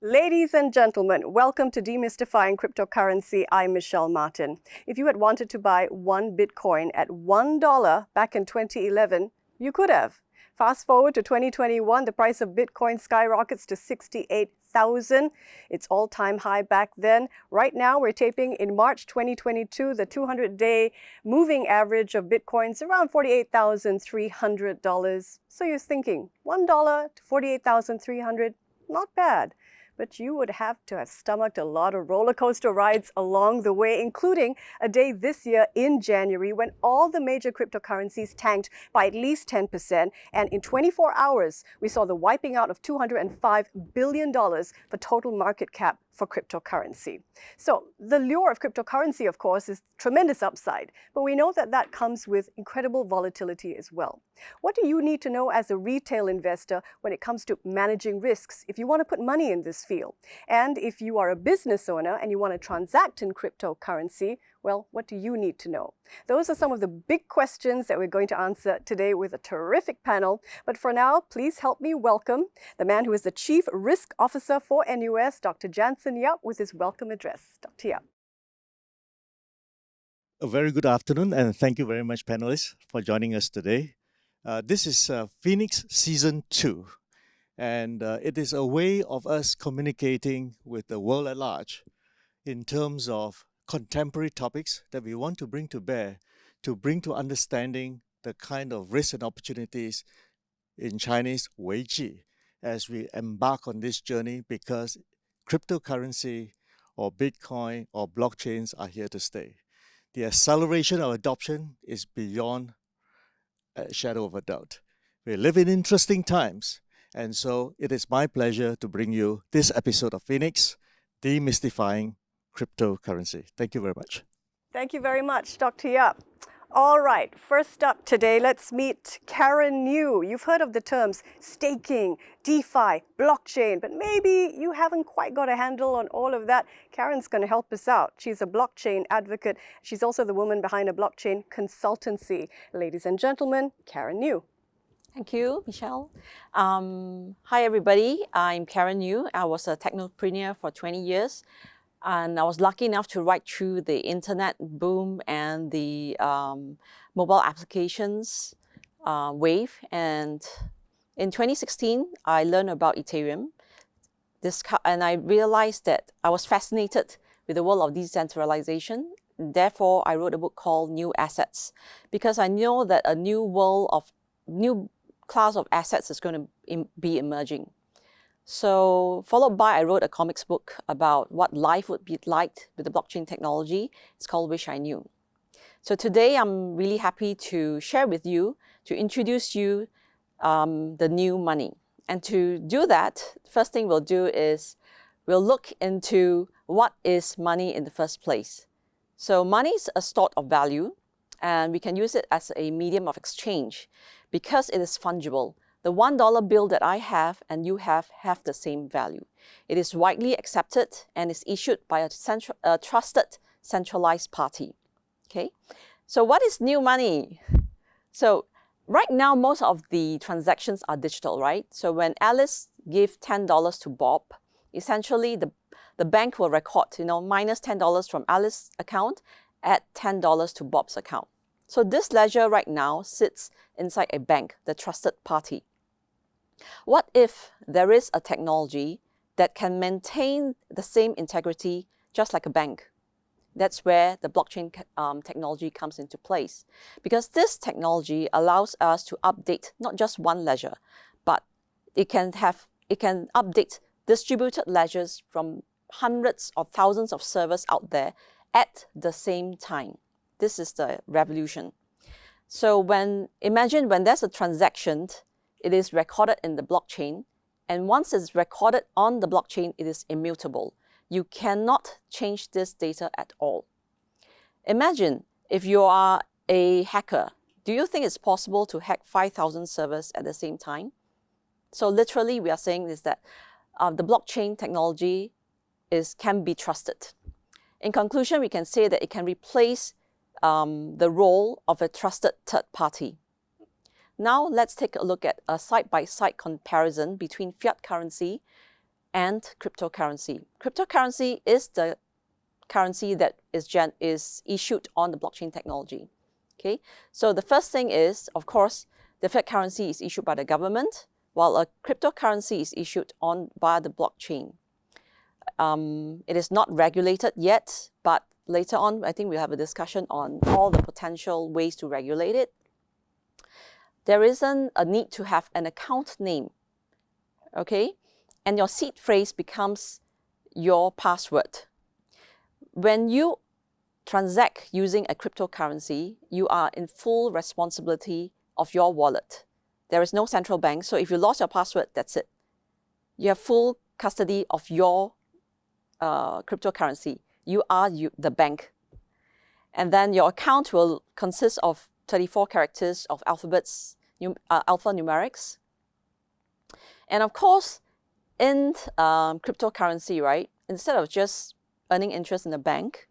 Ladies and gentlemen, welcome to Demystifying Cryptocurrency. I'm Michelle Martin. If you had wanted to buy one Bitcoin at $1 back in 2011, you could have. Fast forward to 2021, the price of Bitcoin skyrockets to 68,000. Its all-time high back then. Right now, we're taping in March 2022. The 200-day moving average of Bitcoin's around $48,300. So you're thinking, $1 to $48,300, not bad. But you would have to have stomached a lot of roller coaster rides along the way, including a day this year in January when all the major cryptocurrencies tanked by at least 10%. And in 24 hours, we saw the wiping out of $205 billion for total market cap for cryptocurrency. So the lure of cryptocurrency, of course, is tremendous upside, but we know that that comes with incredible volatility as well. What do you need to know as a retail investor when it comes to managing risks if you want to put money in this field? And if you are a business owner and you want to transact in cryptocurrency, well, what do you need to know? Those are some of the big questions that we're going to answer today with a terrific panel. But for now, please help me welcome the man who is the Chief Risk Officer for NUS, Dr. Jansen Yap, with his welcome address. Dr. Yap. A very good afternoon, and thank you very much, panelists, for joining us today. This is Phoenix Season 2, and it is a way of us communicating with the world at large in terms of contemporary topics that we want to bring to bear, to bring to understanding the kind of risks and opportunities, in Chinese, 危机, as we embark on this journey, because cryptocurrency or Bitcoin or blockchains are here to stay. The acceleration of adoption is beyond a shadow of a doubt. We live in interesting times, and so it is my pleasure to bring you this episode of Phoenix, Demystifying Cryptocurrency. Thank you very much. Thank you very much, Dr. Yap. All right, first up today, let's meet Karen New. You've heard of the terms staking, DeFi, blockchain, but maybe you haven't quite got a handle on all of that. Karen's going to help us out. She's a blockchain advocate. She's also the woman behind a blockchain consultancy. Ladies and gentlemen, Karen New. Thank you, Michelle. Hi, everybody. I'm Karen New. I was a technopreneur for 20 years. And I was lucky enough to ride through the internet boom and the mobile applications wave. And in 2016, I learned about Ethereum. And I realized that I was fascinated with the world of decentralization. Therefore, I wrote a book called New Assets, because I know that a new class of assets is going to be emerging. So followed by, I wrote a comics book about what life would be like with the blockchain technology. It's called Wish I Knew. So today, I'm really happy to share with you, to introduce you the new money. And to do that, first thing we'll do is we'll look into what is money in the first place. So money is a stored of value, and we can use it as a medium of exchange because it is fungible. The $1 bill that I have and you have the same value. It is widely accepted and is issued by a trusted centralized party. Okay, so what is new money? So right now, most of the transactions are digital, right? So when Alice gives $10 to Bob, essentially the bank will record, minus $10 from Alice's account, add $10 to Bob's account. So this ledger right now sits inside a bank, the trusted party. What if there is a technology that can maintain the same integrity just like a bank? That's where the blockchain technology comes into place. Because this technology allows us to update not just one ledger, but it can update distributed ledgers from hundreds of thousands of servers out there at the same time. This is the revolution. So imagine when there's a transaction, it is recorded in the blockchain, and once it's recorded on the blockchain, it is immutable. You cannot change this data at all. Imagine if you are a hacker. Do you think it's possible to hack 5,000 servers at the same time? So literally, we are saying is that the blockchain technology can be trusted. In conclusion, we can say that it can replace the role of a trusted third party. Now let's take a look at a side-by-side comparison between fiat currency and cryptocurrency. Cryptocurrency is the currency that is issued on the blockchain technology. Okay, so the first thing is, of course, the fiat currency is issued by the government, while a cryptocurrency is issued by the blockchain. It is not regulated yet, but later on, I think we'll have a discussion on all the potential ways to regulate it. There isn't a need to have an account name, okay? And your seed phrase becomes your password. When you transact using a cryptocurrency, you are in full responsibility of your wallet. There is no central bank, so if you lost your password, that's it. You have full custody of your cryptocurrency. You are the bank. And then your account will consist of 34 characters of alphabets, alphanumerics. And of course, in cryptocurrency, right, instead of just earning interest in the bank,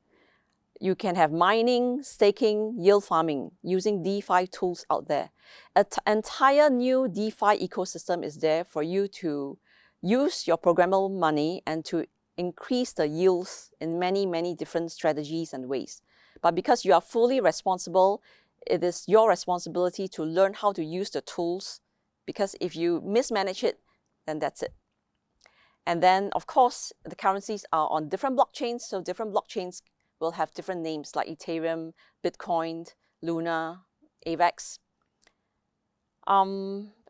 you can have mining, staking, yield farming using DeFi tools out there. An entire new DeFi ecosystem is there for you to use your programmable money and to increase the yields in many, many different strategies and ways. But because you are fully responsible, it is your responsibility to learn how to use the tools, because if you mismanage it, then that's it. And then, of course, the currencies are on different blockchains, so different blockchains will have different names like Ethereum, Bitcoin, Luna, AVAX.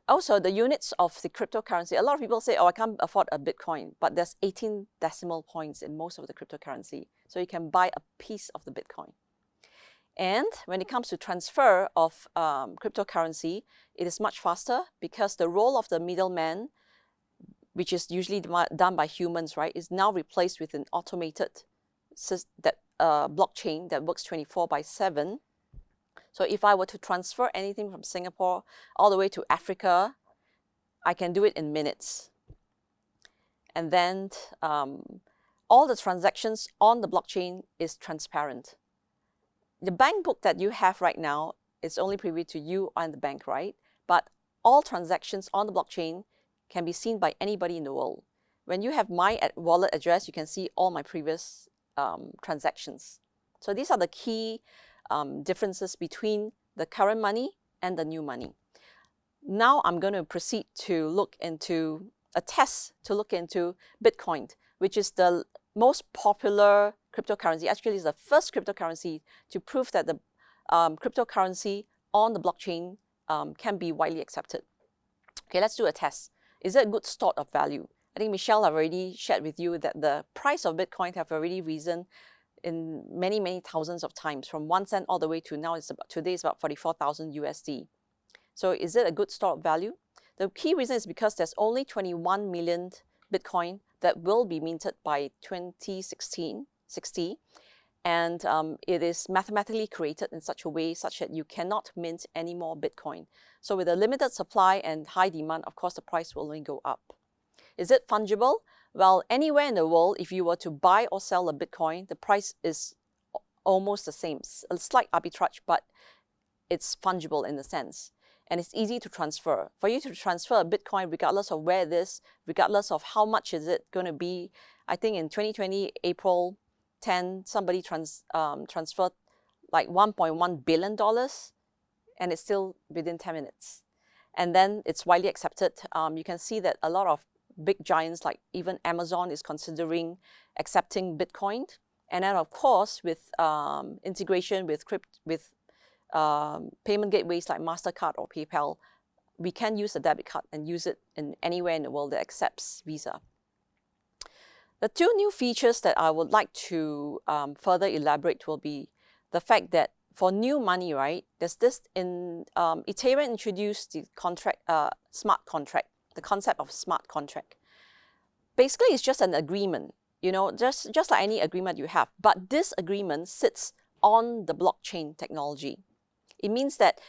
Also, the units of the cryptocurrency, a lot of people say, oh, I can't afford a Bitcoin, but there's 18 decimal points in most of the cryptocurrency. So you can buy a piece of the Bitcoin. And when it comes to transfer of cryptocurrency, it is much faster because the role of the middleman, which is usually done by humans, right, is now replaced with an automated blockchain that works 24/7. So if I were to transfer anything from Singapore all the way to Africa, I can do it in minutes. And then all the transactions on the blockchain is transparent. The bank book that you have right now is only privy to you and the bank, right? But all transactions on the blockchain can be seen by anybody in the world. When you have my wallet address, you can see all my previous transactions. So these are the key differences between the current money and the new money. Now I'm going to proceed to look into a test to look into Bitcoin, which is the most popular cryptocurrency. Actually, it's the first cryptocurrency to prove that the cryptocurrency on the blockchain can be widely accepted. Okay, let's do a test. Is it a good store of value? I think Michelle have already shared with you that the price of Bitcoin have already risen in many, many thousands of times, from 1 cent all the way to now, today is about 44,000 USD. So is it a good store of value? The key reason is because there's only 21 million Bitcoin that will be minted by 2060, and it is mathematically created in such a way such that you cannot mint any more Bitcoin. So with a limited supply and high demand, of course, the price will only go up. Is it fungible? Well, anywhere in the world, if you were to buy or sell a Bitcoin, the price is almost the same. A slight arbitrage, but it's fungible in a sense. And it's easy to transfer. For you to transfer a Bitcoin, regardless of where it is, regardless of how much is it going to be, I think in 2020, April 10, somebody transferred like $1.1 billion, and it's still within 10 minutes. And then it's widely accepted. You can see that a lot of big giants like even Amazon is considering accepting Bitcoin. And then of course with integration with payment gateways like MasterCard or PayPal, we can use a debit card and use it in anywhere in the world that accepts Visa. The two new features that I would like to further elaborate will be the fact that for new money, right, there's this in Ethereum introduced the smart contract, the concept of smart contract. Basically, it's just an agreement, you know, just like any agreement you have. But this agreement sits on the blockchain technology. It means that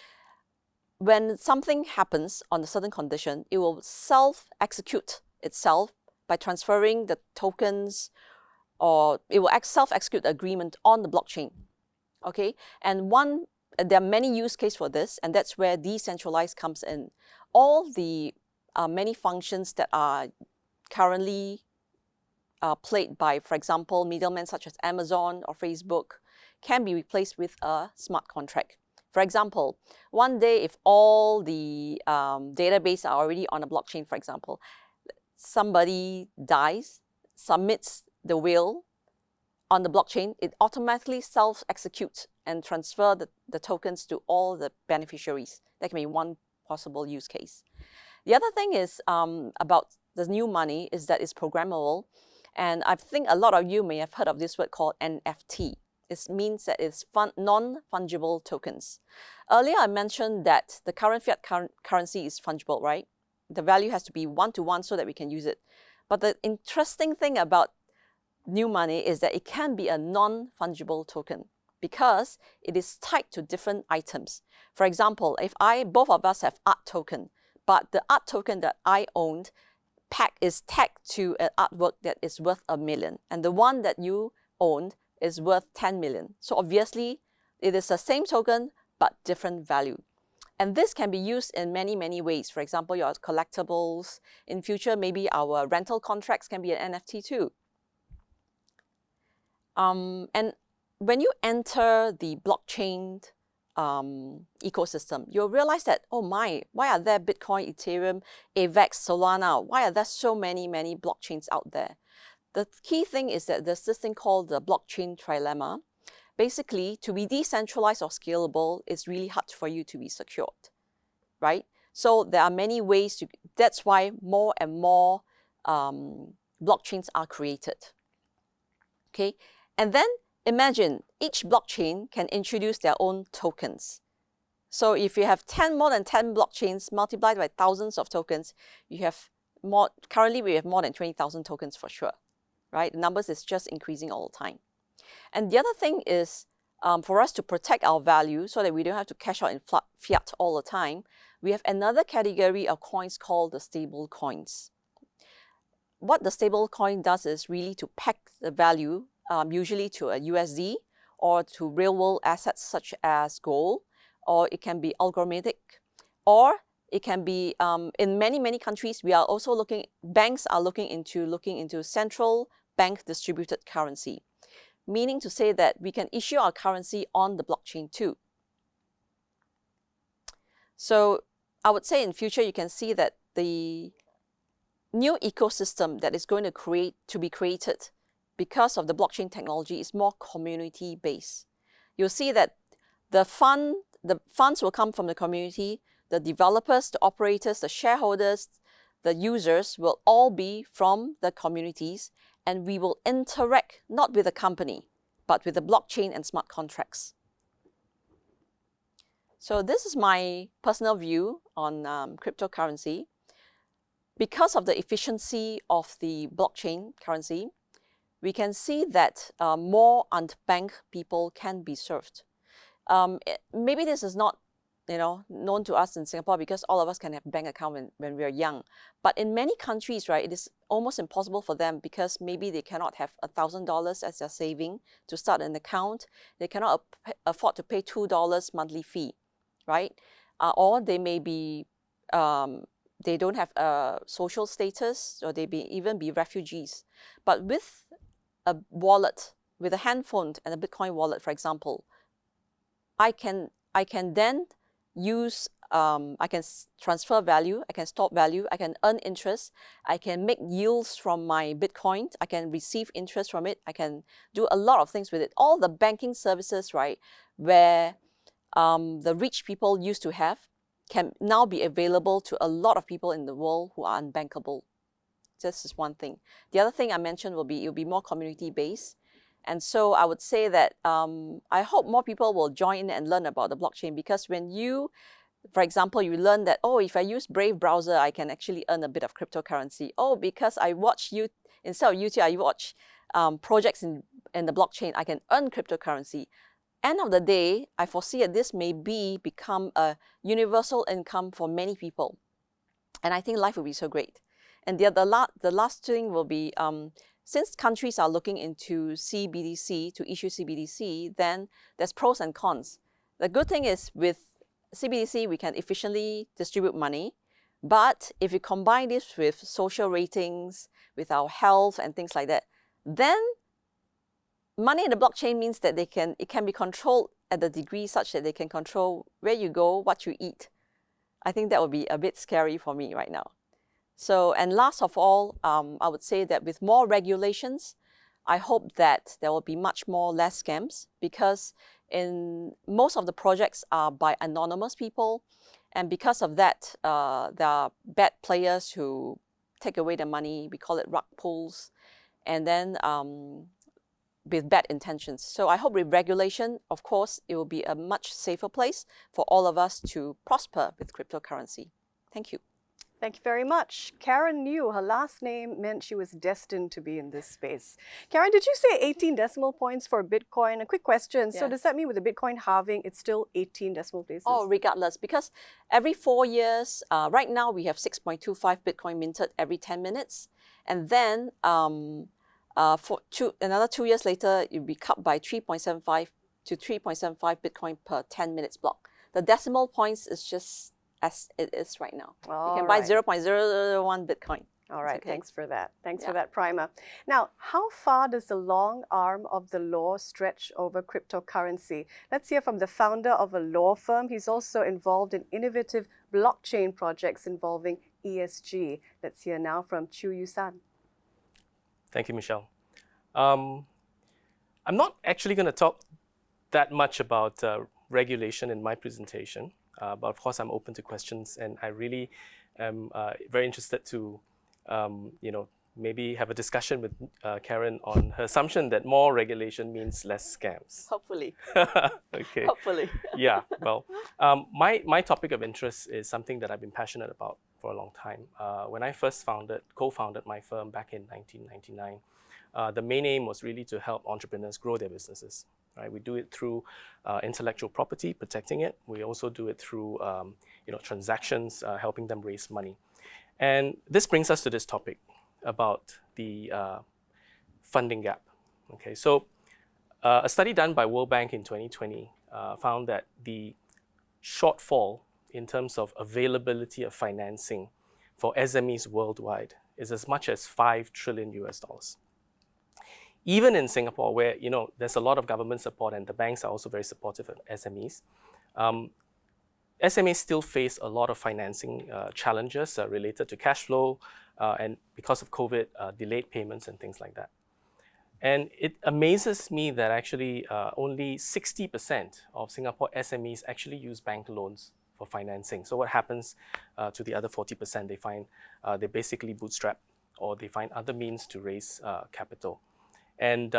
when something happens on a certain condition, it will self-execute itself by transferring the tokens, or it will self-execute the agreement on the blockchain. Okay, and there are many use cases for this, and that's where decentralized comes in. All the many functions that are currently played by, for example, middlemen such as Amazon or Facebook can be replaced with a smart contract. For example, one day if all the database are already on a blockchain, for example, somebody dies, submits the will on the blockchain, it automatically self-executes and transfer the tokens to all the beneficiaries. That can be one possible use case. The other thing is about the new money is that it's programmable. And I think a lot of you may have heard of this word called NFT. It means that it's non-fungible tokens. Earlier I mentioned that the current fiat currency is fungible, right? The value has to be one-to-one so that we can use it. But the interesting thing about new money is that it can be a non-fungible token because it is tied to different items. For example, if both of us have art token, but the art token that I owned is tagged to an artwork that is worth $1 million, and the one that you owned is worth 10 million. So obviously, it is the same token, but different value. And this can be used in many, many ways. For example, your collectibles. In future, maybe our rental contracts can be an NFT too. And when you enter the blockchain ecosystem, you'll realize that, oh my, why are there Bitcoin, Ethereum, AVAX, Solana? Why are there so many blockchains out there? The key thing is that there's this thing called the blockchain trilemma. Basically, to be decentralized or scalable, it's really hard for you to be secured, right? So there are many ways that's why more and more blockchains are created, okay? And then imagine each blockchain can introduce their own tokens. So if you have more than 10 blockchains multiplied by thousands of tokens, you have currently we have more than 20,000 tokens for sure, right? The numbers is just increasing all the time. And the other thing is for us to protect our value so that we don't have to cash out in fiat all the time, we have another category of coins called the stable coins. What the stable coin does is really to peg the value usually to a USD or to real world assets such as gold, or it can be algorithmic, or it can be in many countries we are also banks are looking into central bank distributed currency, meaning to say that we can issue our currency on the blockchain too. So I would say in future you can see that the new ecosystem that is going to be created because of the blockchain technology is more community based. You'll see that the funds will come from the community, the developers, the operators, the shareholders, the users will all be from the communities, and we will interact not with the company, but with the blockchain and smart contracts. So this is my personal view on cryptocurrency. Because of the efficiency of the blockchain currency, we can see that more unbanked people can be served. Maybe this is not known to us in Singapore because all of us can have bank account when we are young. But in many countries, right, it is almost impossible for them because maybe they cannot have $1,000 as their saving to start an account. They cannot afford to pay $2 monthly fee, right? Or they may be, they don't have a social status, or they even be refugees. But with a wallet, with a handphone and a Bitcoin wallet, for example, I can then use, I can transfer value, I can store value, I can earn interest, I can make yields from my Bitcoin, I can receive interest from it, I can do a lot of things with it. All the banking services, right, where the rich people used to have can now be available to a lot of people in the world who are unbankable. This is one thing. The other thing I mentioned will be, it'll be more community-based. And so I would say that I hope more people will join in and learn about the blockchain, because when you, for example, you learn that, oh, if I use Brave browser, I can actually earn a bit of cryptocurrency. Oh, because I watch instead of YouTube, I watch projects in the blockchain, I can earn cryptocurrency. End of the day, I foresee that this may become a universal income for many people. And I think life will be so great. And the last thing will be, since countries are looking into CBDC, to issue CBDC, then there's pros and cons. The good thing is with CBDC, we can efficiently distribute money. But if you combine this with social ratings, with our health and things like that, then money in the blockchain means that it can be controlled at the degree such that they can control where you go, what you eat. I think that would be a bit scary for me right now. So, and last of all, I would say that with more regulations, I hope that there will be much more less scams, because in most of the projects are by anonymous people, and because of that, there are bad players who take away the money. We call it rug pulls, and then with bad intentions. So I hope with regulation, of course, it will be a much safer place for all of us to prosper with cryptocurrency. Thank you. Thank you very much. Karen knew her last name meant she was destined to be in this space. Karen, did you say 18 decimal points for Bitcoin? A quick question. So Yeah. does that mean with the Bitcoin halving, it's still 18 decimal places? Oh, regardless, because every 4 years, right now we have 6.25 Bitcoin minted every 10 minutes. And then another 2 years later, you'll be cut by 3.75 to 3.75 Bitcoin per 10 minutes block. The decimal points is just as it is right now. You can buy 0.001 Bitcoin. All right, okay. Thanks for that. Thanks Yeah. for that primer. Now, how far does the long arm of the law stretch over cryptocurrency? Let's hear from the founder of a law firm. He's also involved in innovative blockchain projects involving ESG. Let's hear now from Yusarn. Thank you, Michelle. I'm not actually going to talk that much about regulation in my presentation, but of course I'm open to questions, and I really am very interested to maybe have a discussion with Karen on her assumption that more regulation means less scams. Hopefully. Okay. Hopefully. Yeah, well, my topic of interest is something that I've been passionate about for a long time. When I first co-founded my firm back in 1999, the main aim was really to help entrepreneurs grow their businesses. Right? We do it through intellectual property, protecting it. We also do it through transactions, helping them raise money. And this brings us to this topic about the funding gap. Okay, so a study done by World Bank in 2020 found that the shortfall in terms of availability of financing for SMEs worldwide is as much as $5 trillion US. Even in Singapore, where there's a lot of government support and the banks are also very supportive of SMEs, SMEs still face a lot of financing challenges related to cash flow and because of COVID, delayed payments and things like that. And it amazes me that actually only 60% of Singapore SMEs actually use bank loans for financing. So what happens to the other 40%? They find they basically bootstrap, or they find other means to raise capital. And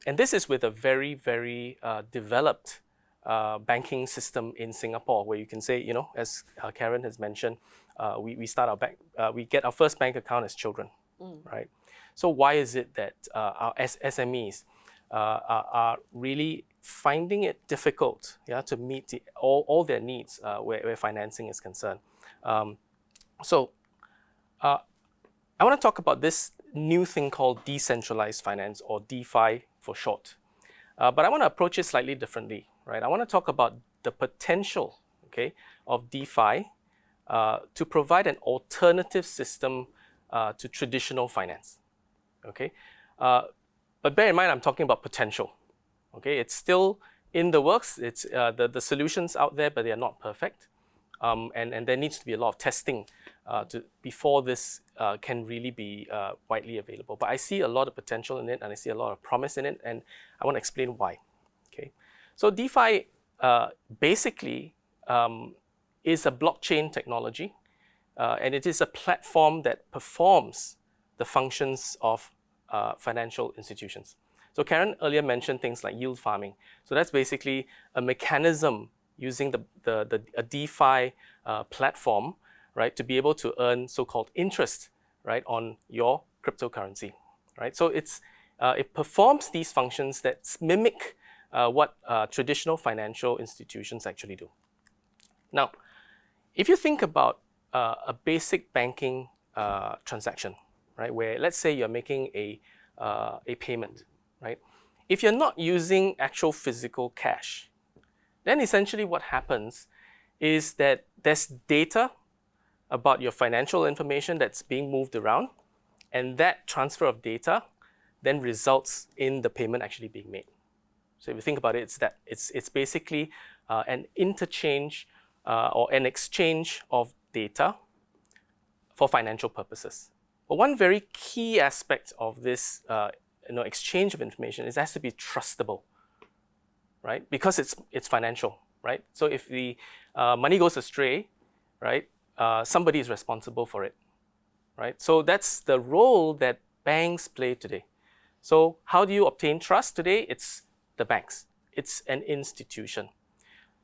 this is with a very, very developed banking system in Singapore, where you can say, as Karen has mentioned, we start our bank, we get our first bank account as children, right? So why is it that our SMEs are really finding it difficult, to meet all their needs where financing is concerned? So I want to talk about this new thing called decentralized finance, or DeFi for short. But I want to approach it slightly differently, right? I want to talk about the potential, of DeFi to provide an alternative system to traditional finance, But bear in mind, I'm talking about potential, It's still in the works. It's the solutions out there, but they are not perfect. And there needs to be a lot of testing before this can really be widely available. But I see a lot of potential in it, and I see a lot of promise in it, and I want to explain why. So DeFi basically is a blockchain technology, and it is a platform that performs the functions of financial institutions. So Karen earlier mentioned things like yield farming. So that's basically a mechanism using a DeFi platform, right, to be able to earn so-called interest, right, on your cryptocurrency, right? So it performs these functions that mimic what traditional financial institutions actually do. Now, if you think about a basic banking transaction, right, where let's say you're making a payment, right? If you're not using actual physical cash, then essentially what happens is that there's data about your financial information that's being moved around, and that transfer of data then results in the payment actually being made. So if you think about it, it's basically an interchange or an exchange of data for financial purposes. But one very key aspect of this exchange of information is it has to be trustable, right? Because it's financial, right? So if the money goes astray, right, somebody is responsible for it, right? So that's the role that banks play today. So how do you obtain trust today? It's the banks. It's an institution.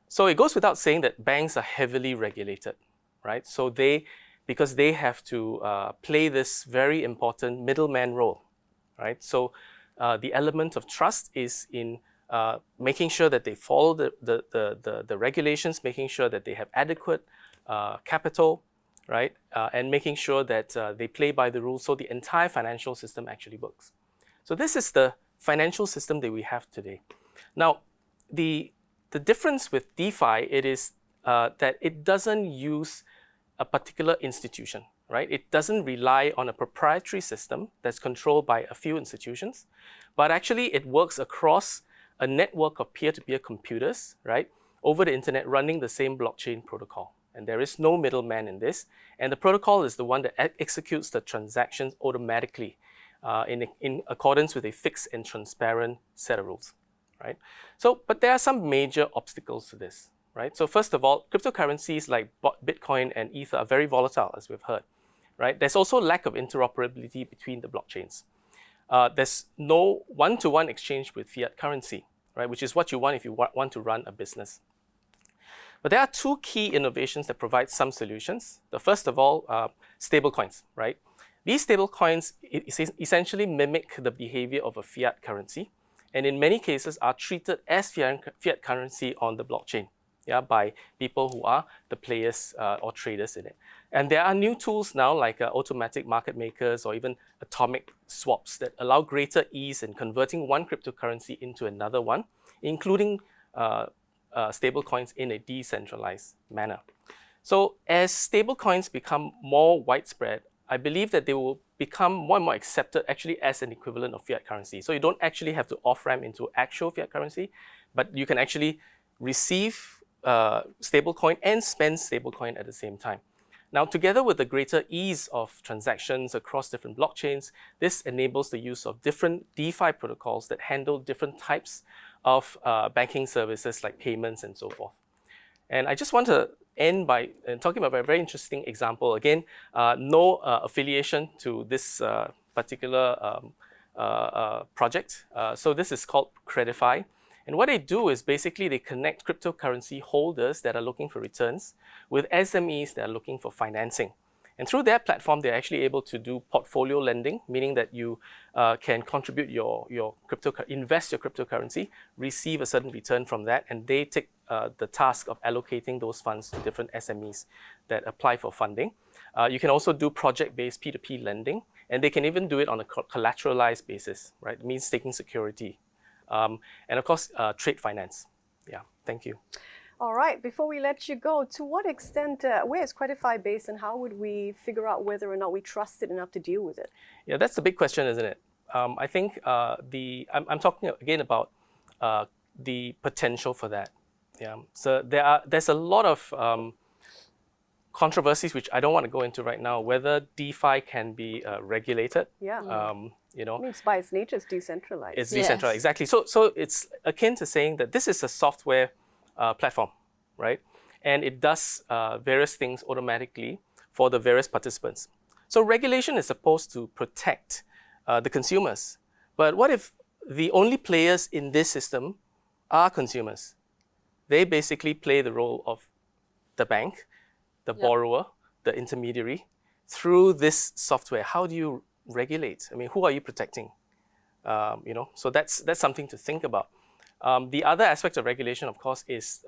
So it goes without saying that banks are heavily regulated, right? So because they have to play this very important middleman role, right? So the element of trust is in making sure that they follow the regulations, making sure that they have adequate capital, right? And making sure that they play by the rules so the entire financial system actually works. So this is the financial system that we have today. Now, the difference with DeFi, it is that it doesn't use a particular institution, right? It doesn't rely on a proprietary system that's controlled by a few institutions, but actually it works across a network of peer-to-peer computers, right, over the internet running the same blockchain protocol. And there is no middleman in this. And the protocol is the one that executes the transactions automatically in accordance with a fixed and transparent set of rules, right? So, but there are some major obstacles to this, right? So first of all, cryptocurrencies like Bitcoin and Ether are very volatile, as we've heard, right? There's also lack of interoperability between the blockchains. There's no one-to-one exchange with fiat currency, right? Which is what you want if you want to run a business. But there are two key innovations that provide some solutions. The first of all, stablecoins, right? These stablecoins essentially mimic the behavior of a fiat currency, and in many cases are treated as fiat currency on the blockchain, yeah, by people who are the players or traders in it. And there are new tools now like automatic market makers or even atomic swaps that allow greater ease in converting one cryptocurrency into another one, including stablecoins in a decentralized manner. So as stablecoins become more widespread, I believe that they will become more and more accepted actually as an equivalent of fiat currency. So you don't actually have to off-ramp into actual fiat currency, but you can actually receive stablecoin and spend stablecoin at the same time. Now, together with the greater ease of transactions across different blockchains, this enables the use of different DeFi protocols that handle different types of banking services like payments and so forth. And I just want to end by talking about a very interesting example. Again, no affiliation to this particular project. So this is called Credify. And what they do is basically they connect cryptocurrency holders that are looking for returns with SMEs that are looking for financing. And through their platform, they're actually able to do portfolio lending, meaning that you can contribute invest your cryptocurrency, receive a certain return from that, and they take the task of allocating those funds to different SMEs that apply for funding. You can also do project-based P2P lending, and they can even do it on a collateralized basis, right? It means taking security. And of course, trade finance. Yeah, thank you. All right, before we let you go, to what extent, where is Credify based and how would we figure out whether or not we trust it enough to deal with it? Yeah, that's the big question, isn't it? I think I'm talking again about the potential for that. Yeah, so there's a lot of controversies which I don't want to go into right now, whether DeFi can be regulated. Yeah. You know, I mean, it's by its nature, it's decentralized. It's decentralized, yes. Exactly. So it's akin to saying that this is a software platform, right? And it does various things automatically for the various participants. So regulation is supposed to protect the consumers. But what if the only players in this system are consumers? They basically play the role of the bank, the borrower, the intermediary, through this software. How do you regulate? I mean, who are you protecting? You know, so that's something to think about. The other aspect of regulation, of course, is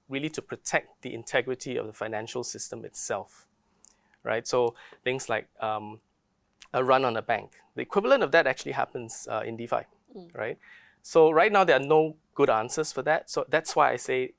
really to protect the integrity of the financial system itself, right? So things like a run on a bank. The equivalent of that actually happens in DeFi, right? So right now there are no good answers for that. So that's why I say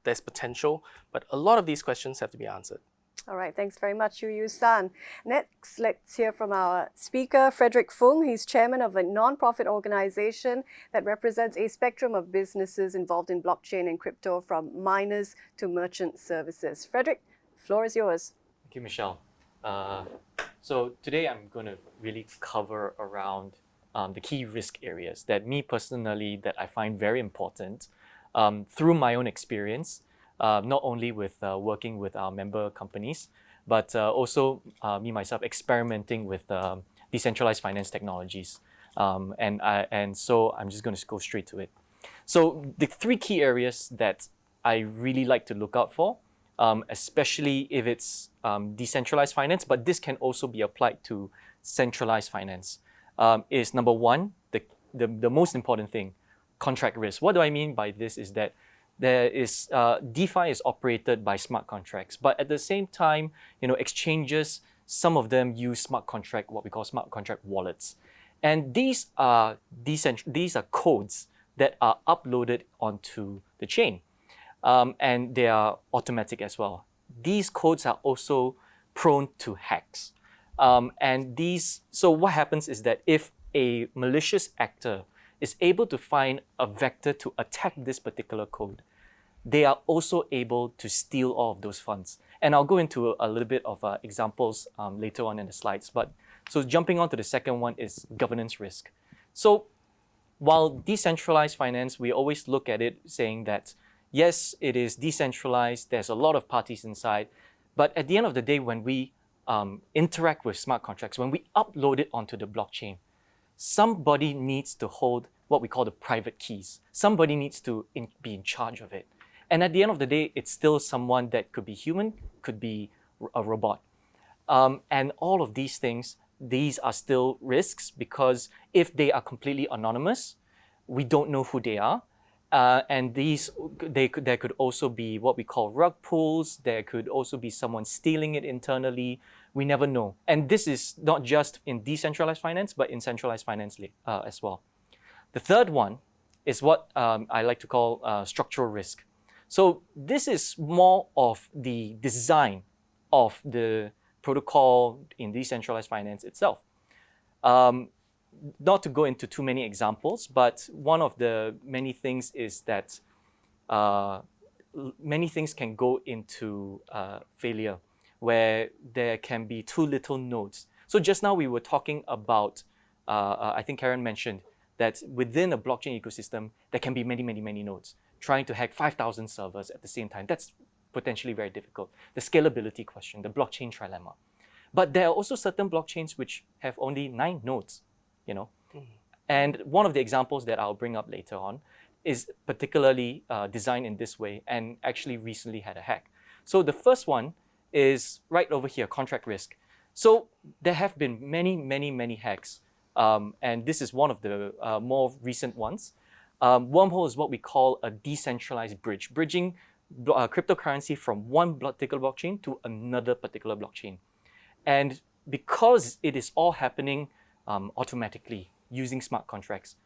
there's potential, but a lot of these questions have to be answered. All right, thanks very much, Yusarn. Next, let's hear from our speaker, Frederick Fung. He's chairman of a non-profit organization that represents a spectrum of businesses involved in blockchain and crypto, from miners to merchant services. Frederick, the floor is yours. Thank you, Michelle. So today I'm going to really cover around the key risk areas that me personally that I find very important through my own experience, not only with working with our member companies, but also me myself experimenting with decentralized finance technologies. And so I'm just going to go straight to it. So the three key areas that I really like to look out for, especially if it's decentralized finance, but this can also be applied to centralized finance, is number one, the most important thing, contract risk. What do I mean by this is that there is DeFi is operated by smart contracts, but at the same time, exchanges, some of them use smart contract, what we call smart contract wallets, and these are codes that are uploaded onto the chain, and they are automatic as well. These codes are also prone to hacks, so what happens is that if a malicious actor is able to find a vector to attack this particular code, they are also able to steal all of those funds. And I'll go into a little bit of examples later on in the slides. But so jumping on to the second one is governance risk. So while decentralized finance, we always look at it saying that, yes, it is decentralized, there's a lot of parties inside, but at the end of the day, when we interact with smart contracts, when we upload it onto the blockchain, somebody needs to hold what we call the private keys. Somebody needs to be in charge of it. And at the end of the day, it's still someone that could be human, could be a robot. And all of these things, these are still risks, because if they are completely anonymous, we don't know who they are. And there could also be what we call rug pulls. There could also be someone stealing it internally. We never know. And this is not just in decentralized finance, but in centralized finance as well. The third one is what I like to call structural risk. So this is more of the design of the protocol in decentralized finance itself. Not to go into too many examples, but one of the many things is that many things can go into failure, where there can be too little nodes. So just now we were talking about, I think Karen mentioned, that within a blockchain ecosystem, there can be many, many, many nodes. Trying to hack 5,000 servers at the same time, that's potentially very difficult. The scalability question, the blockchain trilemma. But there are also certain blockchains which have only 9 nodes, And one of the examples that I'll bring up later on is particularly designed in this way and actually recently had a hack. So the first one is right over here, contract risk. So there have been many, many, many hacks. And this is one of the more recent ones. Wormhole is what we call a decentralized bridge, bridging cryptocurrency from one particular blockchain to another particular blockchain. And because it is all happening automatically using smart contracts,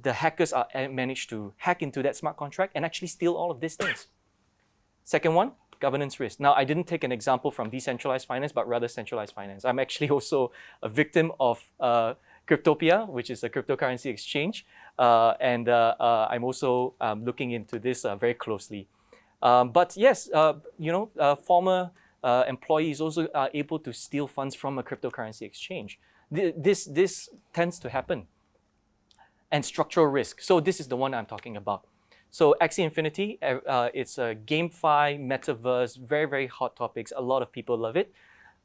the hackers are managed to hack into that smart contract and actually steal all of these things. Second one, governance risk. Now, I didn't take an example from decentralized finance, but rather centralized finance. I'm actually also a victim of Cryptopia, which is a cryptocurrency exchange. And I'm also looking into this very closely. But yes, former employees also are able to steal funds from a cryptocurrency exchange. This tends to happen. And structural risk. So this is the one I'm talking about. So Axie Infinity, it's a GameFi, metaverse, very, very hot topics. A lot of people love it.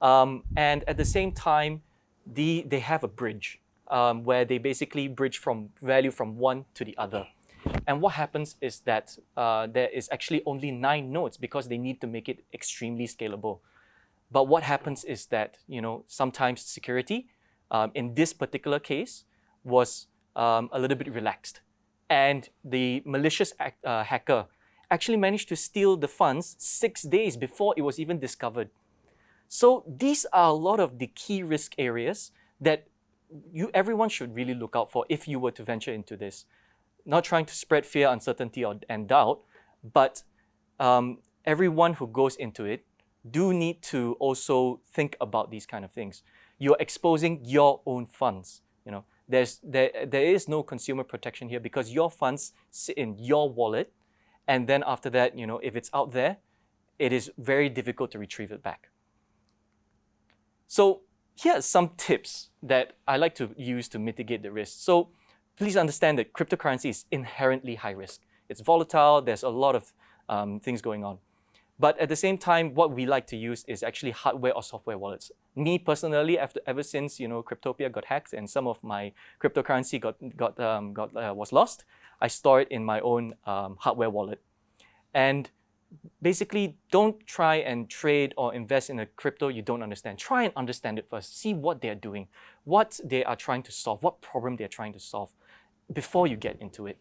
And at the same time, they have a bridge where they basically bridge from value from one to the other. And what happens is that there is actually only 9 nodes because they need to make it extremely scalable. But what happens is that, sometimes security, in this particular case, was a little bit relaxed. And the malicious hacker actually managed to steal the funds 6 days before it was even discovered. So these are a lot of the key risk areas that everyone should really look out for if you were to venture into this. Not trying to spread fear, uncertainty, and doubt, but everyone who goes into it, do need to also think about these kind of things. You're exposing your own funds. You know, there is no consumer protection here because your funds sit in your wallet, and then after that, you know, if it's out there, it is very difficult to retrieve it back. So here are some tips that I like to use to mitigate the risk. So please understand that cryptocurrency is inherently high risk. It's volatile, there's a lot of things going on. But at the same time, what we like to use is actually hardware or software wallets. Me personally, ever since, you know, Cryptopia got hacked and some of my cryptocurrency was lost, I store it in my own hardware wallet. And basically, don't try and trade or invest in a crypto you don't understand. Try and understand it first. See what they're doing, what they are trying to solve, what problem they're trying to solve before you get into it.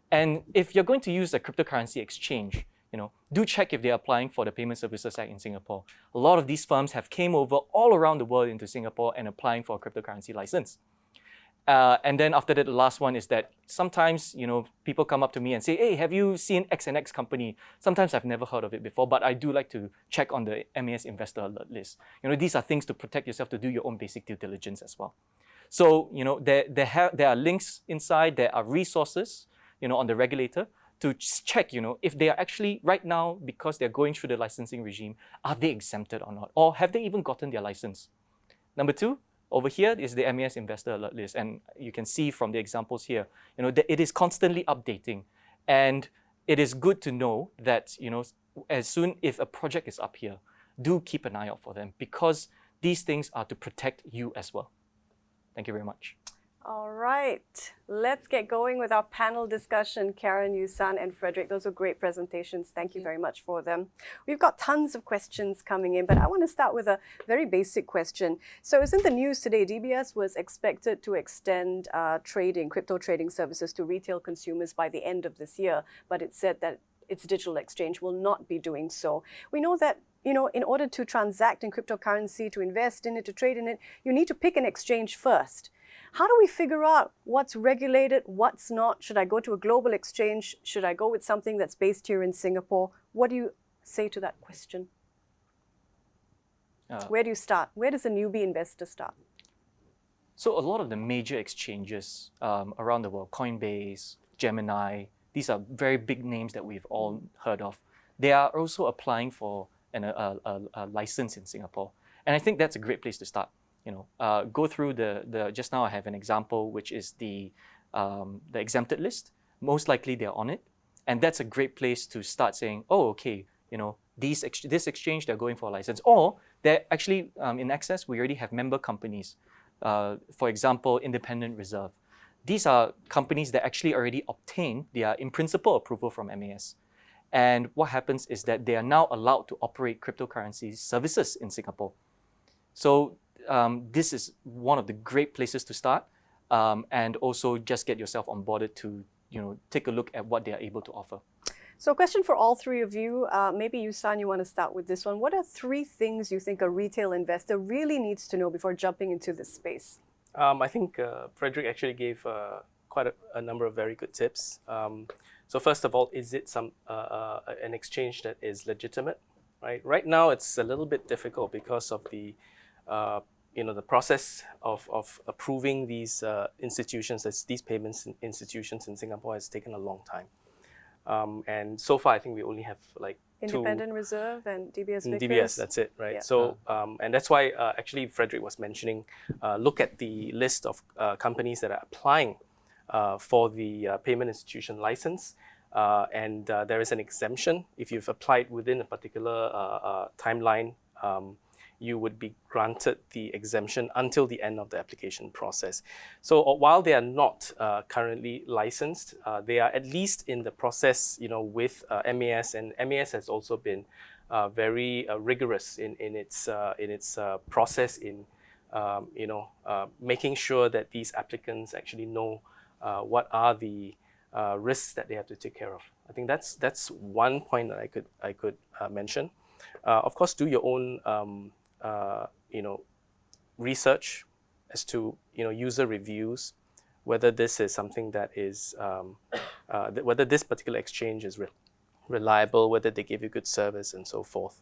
And if you're going to use a cryptocurrency exchange, you know, do check if they're applying for the Payment Services Act in Singapore. A lot of these firms have came over all around the world into Singapore and applying for a cryptocurrency license. And then after that, the last one is that sometimes, you know, people come up to me and say, hey, have you seen X and X company? Sometimes I've never heard of it before, but I do like to check on the MAS investor alert list. You know, these are things to protect yourself, to do your own basic due diligence as well. So, you know, there are links inside, there are resources, you know, on the regulator to check, you know, if they are actually right now, because they're going through the licensing regime, are they exempted or not? Or have they even gotten their license? Number two, over here is the MAS investor alert list. And you can see from the examples here, you know, that it is constantly updating. And it is good to know that, you know, as soon if a project is up here, do keep an eye out for them because these things are to protect you as well. Thank you very much. All right, let's get going with our panel discussion. Karen, Yusarn, and Frederick, those are great presentations. Thank you very much for them. We've got tons of questions coming in, but I want to start with a very basic question. So it's in the news today, DBS was expected to extend crypto trading services to retail consumers by the end of this year, but it said that its digital exchange will not be doing so. We know that, you know, in order to transact in cryptocurrency, to invest in it, to trade in it, you need to pick an exchange first. How do we figure out what's regulated, what's not? Should I go to a global exchange? Should I go with something that's based here in Singapore? What do you say to that question? Where do you start? Where does a newbie investor start? So a lot of the major exchanges around the world, Coinbase, Gemini, these are very big names that we've all heard of. They are also applying for a license in Singapore. And I think that's a great place to start. You know, go through just now I have an example, which is the exempted list. Most likely they're on it. And that's a great place to start saying, oh, okay, you know, this exchange, they're going for a license. Or they're actually, in Access, we already have member companies. For example, Independent Reserve. These are companies that actually already obtained their in principle approval from MAS. And what happens is that they are now allowed to operate cryptocurrency services in Singapore. So this is one of the great places to start, and also just get yourself onboarded to, you know, take a look at what they are able to offer. So a question for all three of you. Maybe Yusarn, you want to start with this one. What are 3 things you think a retail investor really needs to know before jumping into this space? I think Frederick actually gave quite a number of very good tips. So first of all, is it an exchange that is legitimate? Right now, it's a little bit difficult because of the you know, the process of approving these institutions, these payments institutions in Singapore has taken a long time. And so far, I think we only have like Independent Reserve and DBS Vickers. DBS, that's it, right? Yeah. So, and that's why actually Frederick was mentioning, look at the list of companies that are applying for the payment institution license. And there is an exemption. If you've applied within a particular timeline, you would be granted the exemption until the end of the application process. So while they are not currently licensed, they are at least in the process, you know, with MAS, and MAS has also been very rigorous in its process in, you know, making sure that these applicants actually know what are the risks that they have to take care of. I think that's one point that I could mention. Of course, do your own you know, research as to, you know, user reviews, whether this is something that is, whether this particular exchange is reliable, whether they give you good service and so forth.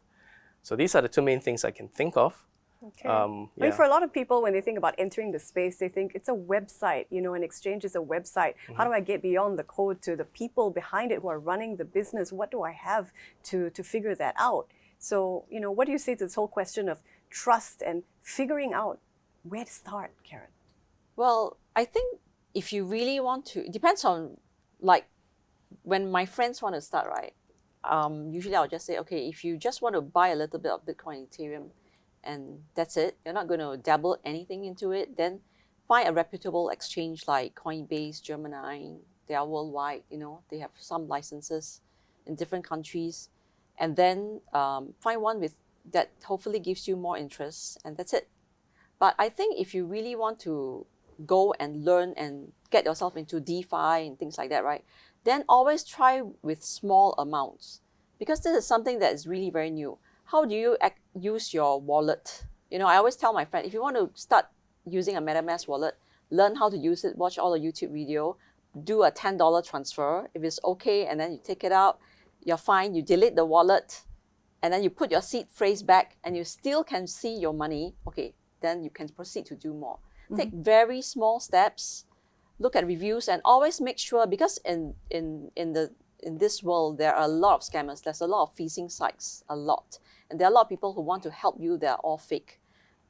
So these are the two main things I can think of. Okay. I mean, for a lot of people, when they think about entering the space, they think it's a website, you know, an exchange is a website. How do I get beyond the code to the people behind it who are running the business? What do I have to figure that out? So, you know, what do you say to this whole question of trust and figuring out where to start, Karen? Well, I think if you really want to, it depends on, like, when my friends want to start, right? Usually I'll just say, okay, if you just want to buy a little bit of Bitcoin, Ethereum, and that's it, you're not going to dabble anything into it, then find a reputable exchange like Coinbase, Gemini. They are worldwide, you know, they have some licenses in different countries. And then find one with that hopefully gives you more interest, and that's it. But I think if you really want to go and learn and get yourself into DeFi and things like that, right, then always try with small amounts, because this is something that is really very new. How do you use your wallet? You know, I always tell my friend, if you want to start using a MetaMask wallet, learn how to use it, watch all the YouTube video, do a $10 transfer. If it's okay, and then you take it out, you're fine, you delete the wallet, and then you put your seed phrase back, and you still can see your money, okay, then you can proceed to do more. Take very small steps, look at reviews, and always make sure, because in this world, there are a lot of scammers. There's a lot of phishing sites, a lot. And there are a lot of people who want to help you. They're all fake.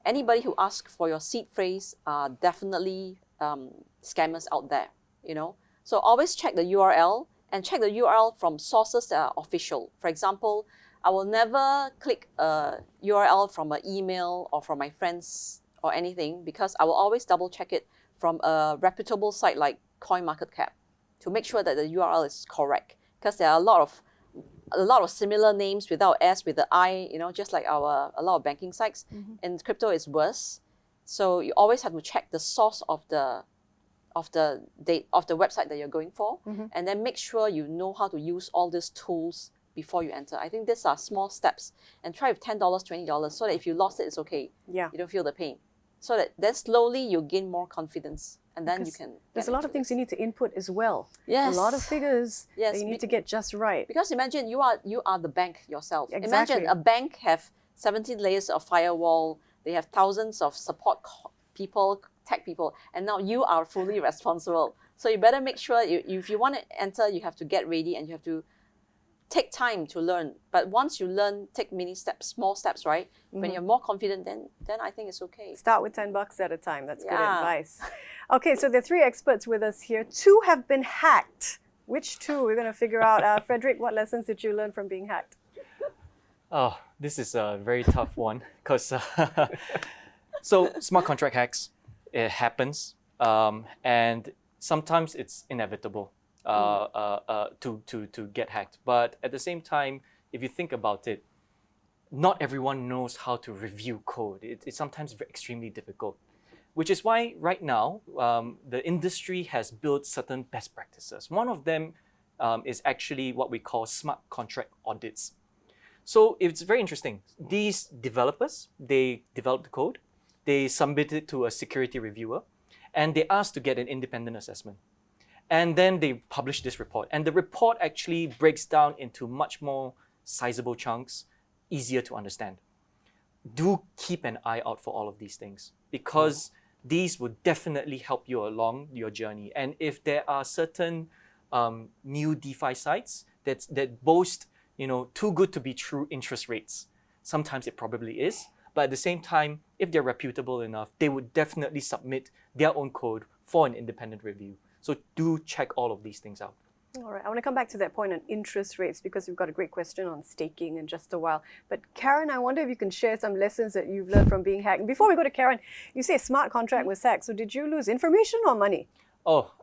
Anybody who asks for your seed phrase are definitely scammers out there, you know. So always check the URL, and check the URL from sources that are official. For example, I will never click a URL from an email or from my friends or anything, because I will always double check it from a reputable site like CoinMarketCap to make sure that the URL is correct. Because there are a lot of similar names without S, with the I, you know, just like a lot of banking sites. And crypto is worse. So you always have to check the source of the website that you're going for, and then make sure you know how to use all these tools before you enter. I think these are small steps, and try with $10, $20, so that if you lost it, it's okay. Yeah. You don't feel the pain. So that then slowly you gain more confidence, and then you can. There's a lot of things you need to input as well. Yes. A lot of figures Yes, that you need to get just right. Because imagine you are the bank yourself. Exactly. Imagine a bank have 17 layers of firewall. They have thousands of support people, tech people, and now you are fully responsible. So you better make sure if you want to enter, you have to get ready, and you have to take time to learn. But once you learn, take mini steps, small steps, right? When you're more confident, then I think it's okay. Start with $10 at a time. That's good advice. Okay, so there are 3 experts with us here. 2 have been hacked. Which 2? We're going to figure out. Frederick, what lessons did you learn from being hacked? Oh, this is a very tough one, because so smart contract hacks, it happens, and sometimes it's inevitable to get hacked. But at the same time, if you think about it, not everyone knows how to review code. It's sometimes extremely difficult, which is why right now the industry has built certain best practices. One of them is actually what we call smart contract audits. So it's very interesting. These developers, they develop the code, they submit it to a security reviewer, and they ask to get an independent assessment. And then they publish this report. And the report actually breaks down into much more sizable chunks, easier to understand. Do keep an eye out for all of these things, because these will definitely help you along your journey. And if there are certain new DeFi sites that boast, too good to be true interest rates, sometimes it probably is. But at the same time, if they're reputable enough, they would definitely submit their own code for an independent review. So do check all of these things out. All right, I want to come back to that point on interest rates, because we've got a great question on staking in just a while. But Karen, I wonder if you can share some lessons that you've learned from being hacked. And before we go to Karen, you say a smart contract was hacked. So did you lose information or money?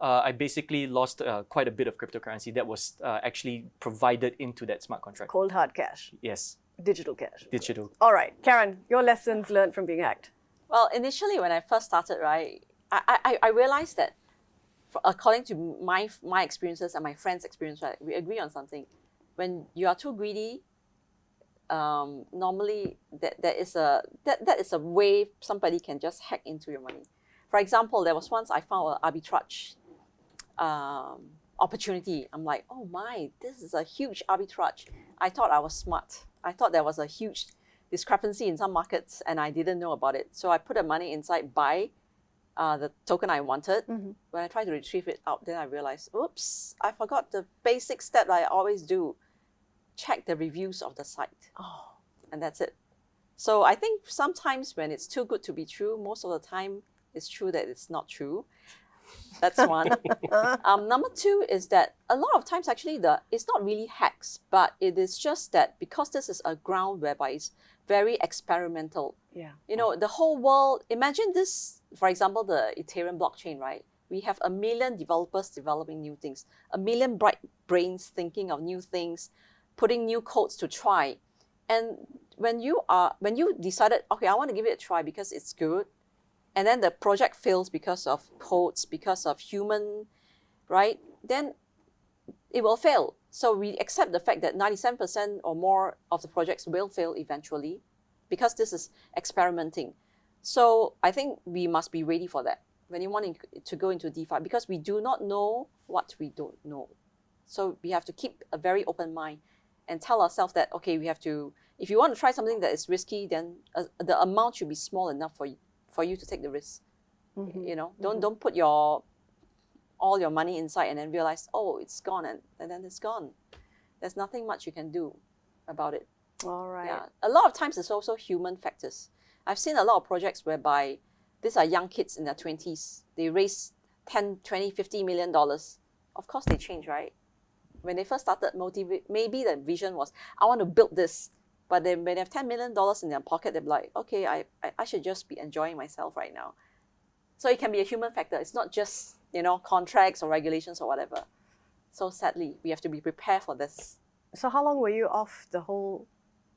I basically lost quite a bit of cryptocurrency that was actually provided into that smart contract. Cold hard cash? Yes. Digital cash? Digital. All right, Karen, your lessons learned from being hacked. Well, initially when I first started, right, I realized that according to my experiences and my friends' experience, right, we agree on something. When you are too greedy, normally that is a way somebody can just hack into your money. For example, there was once I found an arbitrage opportunity. I'm like, oh my, this is a huge arbitrage. I thought I was smart. I thought there was a huge discrepancy in some markets and I didn't know about it. So I put the money inside, buy the token I wanted. When I tried to retrieve it out, then I realized, oops, I forgot the basic step that I always do. Check the reviews of the site. Oh. And that's it. So I think sometimes when it's too good to be true, most of the time it's true that it's not true. That's one. Number two is that a lot of times actually it's not really hacks, but it is just that because this is a ground whereby it's very experimental. Yeah. You know, the whole world, imagine this, for example, the Ethereum blockchain, right? We have 1 million developers developing new things, 1 million bright brains thinking of new things, putting new codes to try. And when you decided, okay, I want to give it a try because it's good, and then the project fails because of codes, because of human, right? Then it will fail. So we accept the fact that 97% or more of the projects will fail eventually because this is experimenting. So I think we must be ready for that when you want to go into DeFi, because we do not know what we don't know. So we have to keep a very open mind and tell ourselves that, okay, we have to, if you want to try something that is risky, then the amount should be small enough for you to take the risk. You know, don't put all your money inside and then realize, oh, it's gone, and then it's gone. There's nothing much you can do about it. All right. Yeah. A lot of times it's also human factors. I've seen a lot of projects whereby these are young kids in their 20s. They raise 10, 20, 50 million dollars. Of course they change, right? When they first started, maybe the vision was, I want to build this. But then when they have $10 million in their pocket, they're like, okay, I should just be enjoying myself right now. So it can be a human factor. It's not just, you know, contracts or regulations or whatever. So sadly, we have to be prepared for this. So how long were you off the whole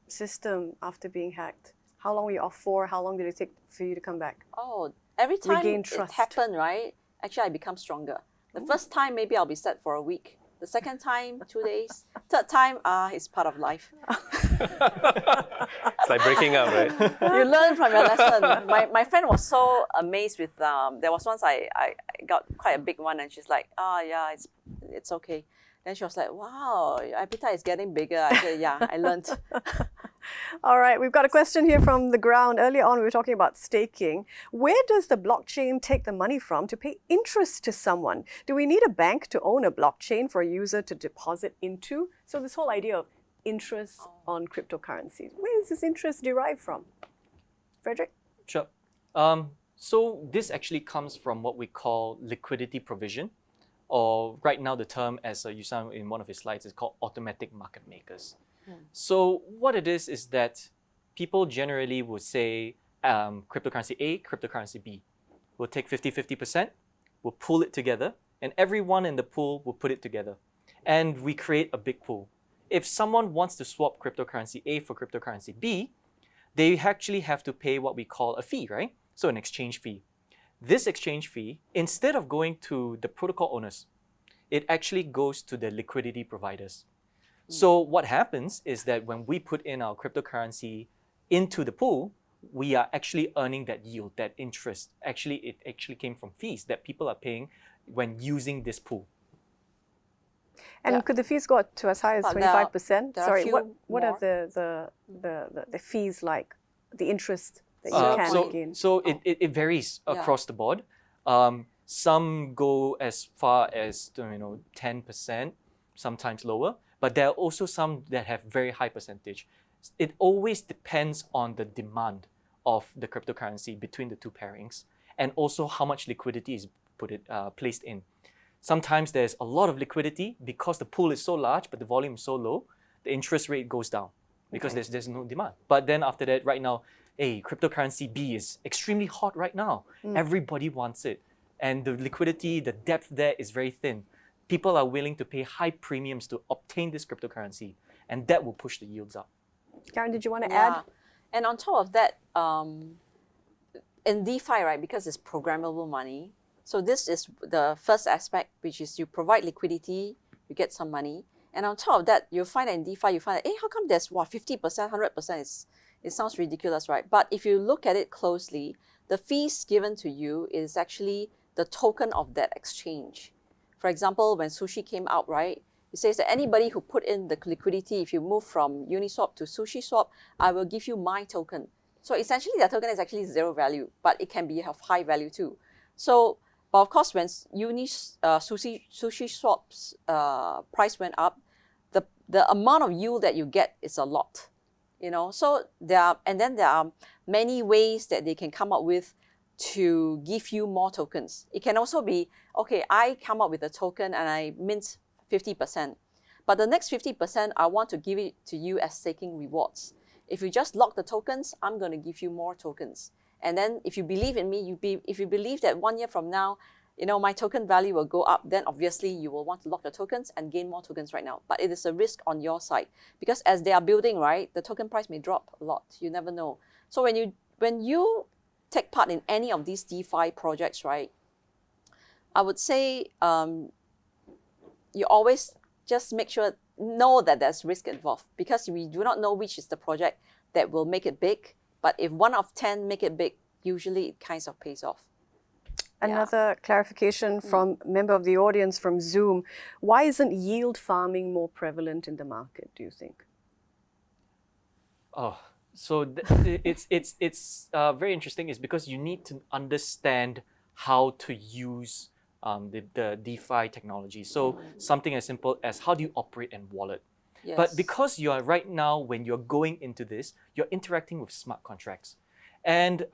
system after being hacked? How long were you off for? How long did it take for you to come back? Oh, every time Regain it trust. happened, right? Actually, I become stronger. The first time, maybe I'll be sad for a week. The second time, 2 days. Third time, it's part of life. It's like breaking up, right? You learn from your lesson. My friend was so amazed with, there was once I got quite a big one and she's like, yeah, it's okay. Then she was like, wow, your appetite is getting bigger. I said, yeah, I learned. All right, we've got a question here from the ground. Earlier on, we were talking about staking. Where does the blockchain take the money from to pay interest to someone? Do we need a bank to own a blockchain for a user to deposit into? So this whole idea of interest on cryptocurrencies, where does this interest derive from? Frederick? Sure. So this actually comes from what we call liquidity provision, or right now the term, as Yusarn in one of his slides, is called automatic market makers. So what it is that people generally would say cryptocurrency A, cryptocurrency B. We'll take 50-50%, we'll pool it together, and everyone in the pool will put it together. And we create a big pool. If someone wants to swap cryptocurrency A for cryptocurrency B, they actually have to pay what we call a fee, right? So an exchange fee. This exchange fee, instead of going to the protocol owners, it actually goes to the liquidity providers. So what happens is that when we put in our cryptocurrency into the pool, we are actually earning that yield, that interest. Actually, it actually came from fees that people are paying when using this pool. And could the fees go up to as high as But 25%? there are Sorry, few what are more. the fees like? The interest that you can gain? So it varies across the board. Some go as far as 10%, sometimes lower. But there are also some that have very high percentage. It always depends on the demand of the cryptocurrency between the two pairings, and also how much liquidity is placed in. Sometimes there's a lot of liquidity because the pool is so large, but the volume is so low, the interest rate goes down because there's no demand. But then after that, right now, cryptocurrency B is extremely hot right now. Everybody wants it. And the liquidity, the depth there is very thin. People are willing to pay high premiums to obtain this cryptocurrency, and that will push the yields up. Karen, did you want to add? And on top of that, in DeFi, right, because it's programmable money, so this is the first aspect, which is you provide liquidity, you get some money. And on top of that, you'll find that in DeFi, you find that, how come there's 50%, 100%? It sounds ridiculous, right? But if you look at it closely, the fees given to you is actually the token of that exchange. For example, when sushi came out, right, It says that anybody who put in the liquidity, if you move from Uniswap to SushiSwap, I will give you my token. So essentially, that token is actually zero value, but it can be of high value too. So, but of course, when SushiSwap's price went up, the amount of yield that you get is a lot. So there are many ways that they can come up with to give you more tokens. It can also be, okay, I come up with a token and I mint 50%, but the next 50% I want to give it to you as staking rewards. If you just lock the tokens, I'm going to give you more tokens. And then if you believe in me, if you believe that 1 year from now, my token value will go up, then obviously you will want to lock the tokens and gain more tokens right now. But it is a risk on your side because as they are building, right, the token price may drop a lot. You never know. So when you take part in any of these DeFi projects, right, I would say you always just know that there's risk involved because we do not know which is the project that will make it big. But if 1 of 10 make it big, usually it kind of pays off. Another clarification from a member of the audience from Zoom. Why isn't yield farming more prevalent in the market, do you think? Oh, so it's very interesting. It's because you need to understand how to use the DeFi technology. So something as simple as how do you operate a wallet? Yes. But because you are right now, when you're going into this, you're interacting with smart contracts. And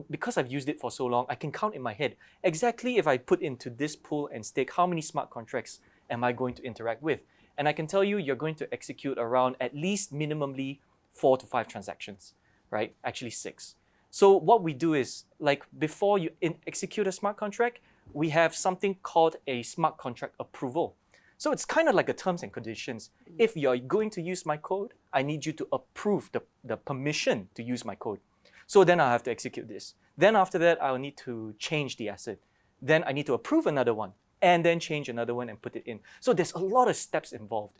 because I've used it for so long, I can count in my head exactly if I put into this pool and stake, how many smart contracts am I going to interact with? And I can tell you, you're going to execute around at least minimally 4 to 5 transactions, right? Actually 6. So what we do is, like before you execute a smart contract, we have something called a smart contract approval. So it's kind of like a terms and conditions. If you're going to use my code, I need you to approve the permission to use my code. So then I'll have to execute this. Then after that, I'll need to change the asset. Then I need to approve another one and then change another one and put it in. So there's a lot of steps involved.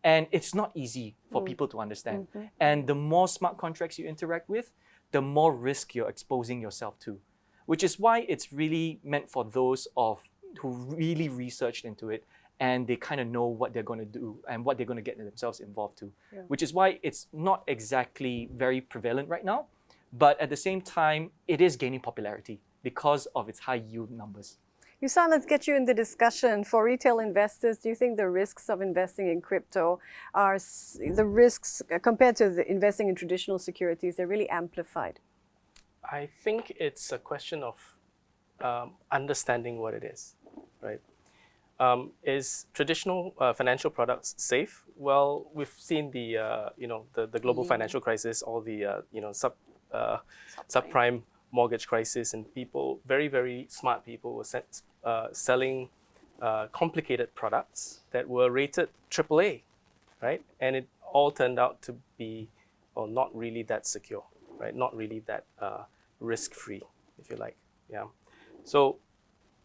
And it's not easy for people to understand. And the more smart contracts you interact with, the more risk you're exposing yourself to, which is why it's really meant for those who really researched into it and they kind of know what they're going to do and what they're going to get themselves involved to, which is why it's not exactly very prevalent right now. But at the same time, it is gaining popularity because of its high yield numbers. Yusarn, let's get you in the discussion. For retail investors, do you think the risks of investing in crypto are the risks compared to investing in traditional securities, they're really amplified? I think it's a question of understanding what it is, right? Is traditional financial products safe? Well, we've seen the global financial crisis, all the subprime mortgage crisis, and people, very, very smart people, were selling complicated products that were rated AAA, right? And it all turned out to be, not really that secure, right? Not really that risk-free, if you like, yeah. So,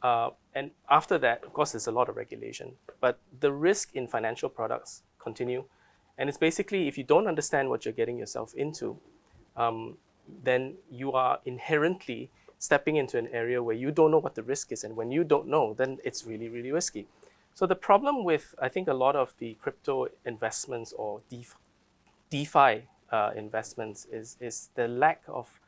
and after that, of course, there's a lot of regulation, but the risk in financial products continue. And it's basically, if you don't understand what you're getting yourself into, then you are inherently stepping into an area where you don't know what the risk is. And when you don't know, then it's really, really risky. So the problem with, I think, a lot of the crypto investments or DeFi investments is the lack of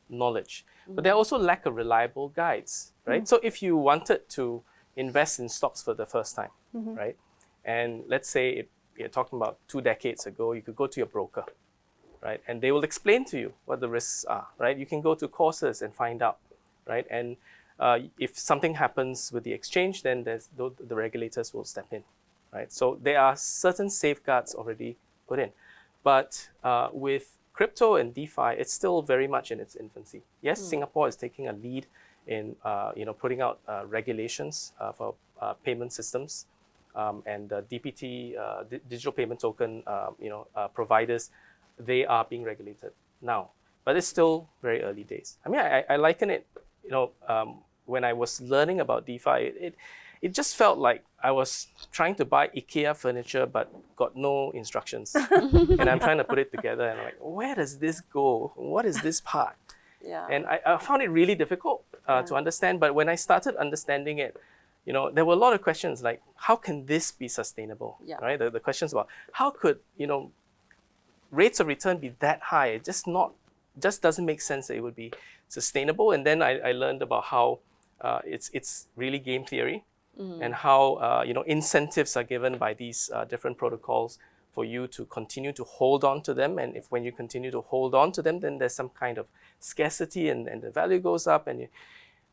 knowledge. But they also lack of reliable guides, right? So if you wanted to invest in stocks for the first time, right? And let's say you're talking about 2 decades ago, you could go to your broker, right? And they will explain to you what the risks are, right? You can go to courses and find out, right? And if something happens with the exchange, then the regulators will step in, right? So there are certain safeguards already put in. But with crypto and DeFi, it's still very much in its infancy. Yes, Singapore is taking a lead in putting out regulations for payment systems and DPT, digital payment token, providers. They are being regulated now, but it's still very early days. I mean, I liken it, when I was learning about DeFi, it just felt like I was trying to buy IKEA furniture but got no instructions. And I'm trying to put it together and I'm like, where does this go? What is this part? Yeah. And I found it really difficult to understand, but when I started understanding it, there were a lot of questions like, how can this be sustainable? Yeah. Right? The questions about how could, rates of return be that high? It just doesn't make sense that it would be sustainable. And then I learned about how it's really game theory, and how incentives are given by these different protocols for you to continue to hold on to them. And when you continue to hold on to them, then there's some kind of scarcity, and the value goes up.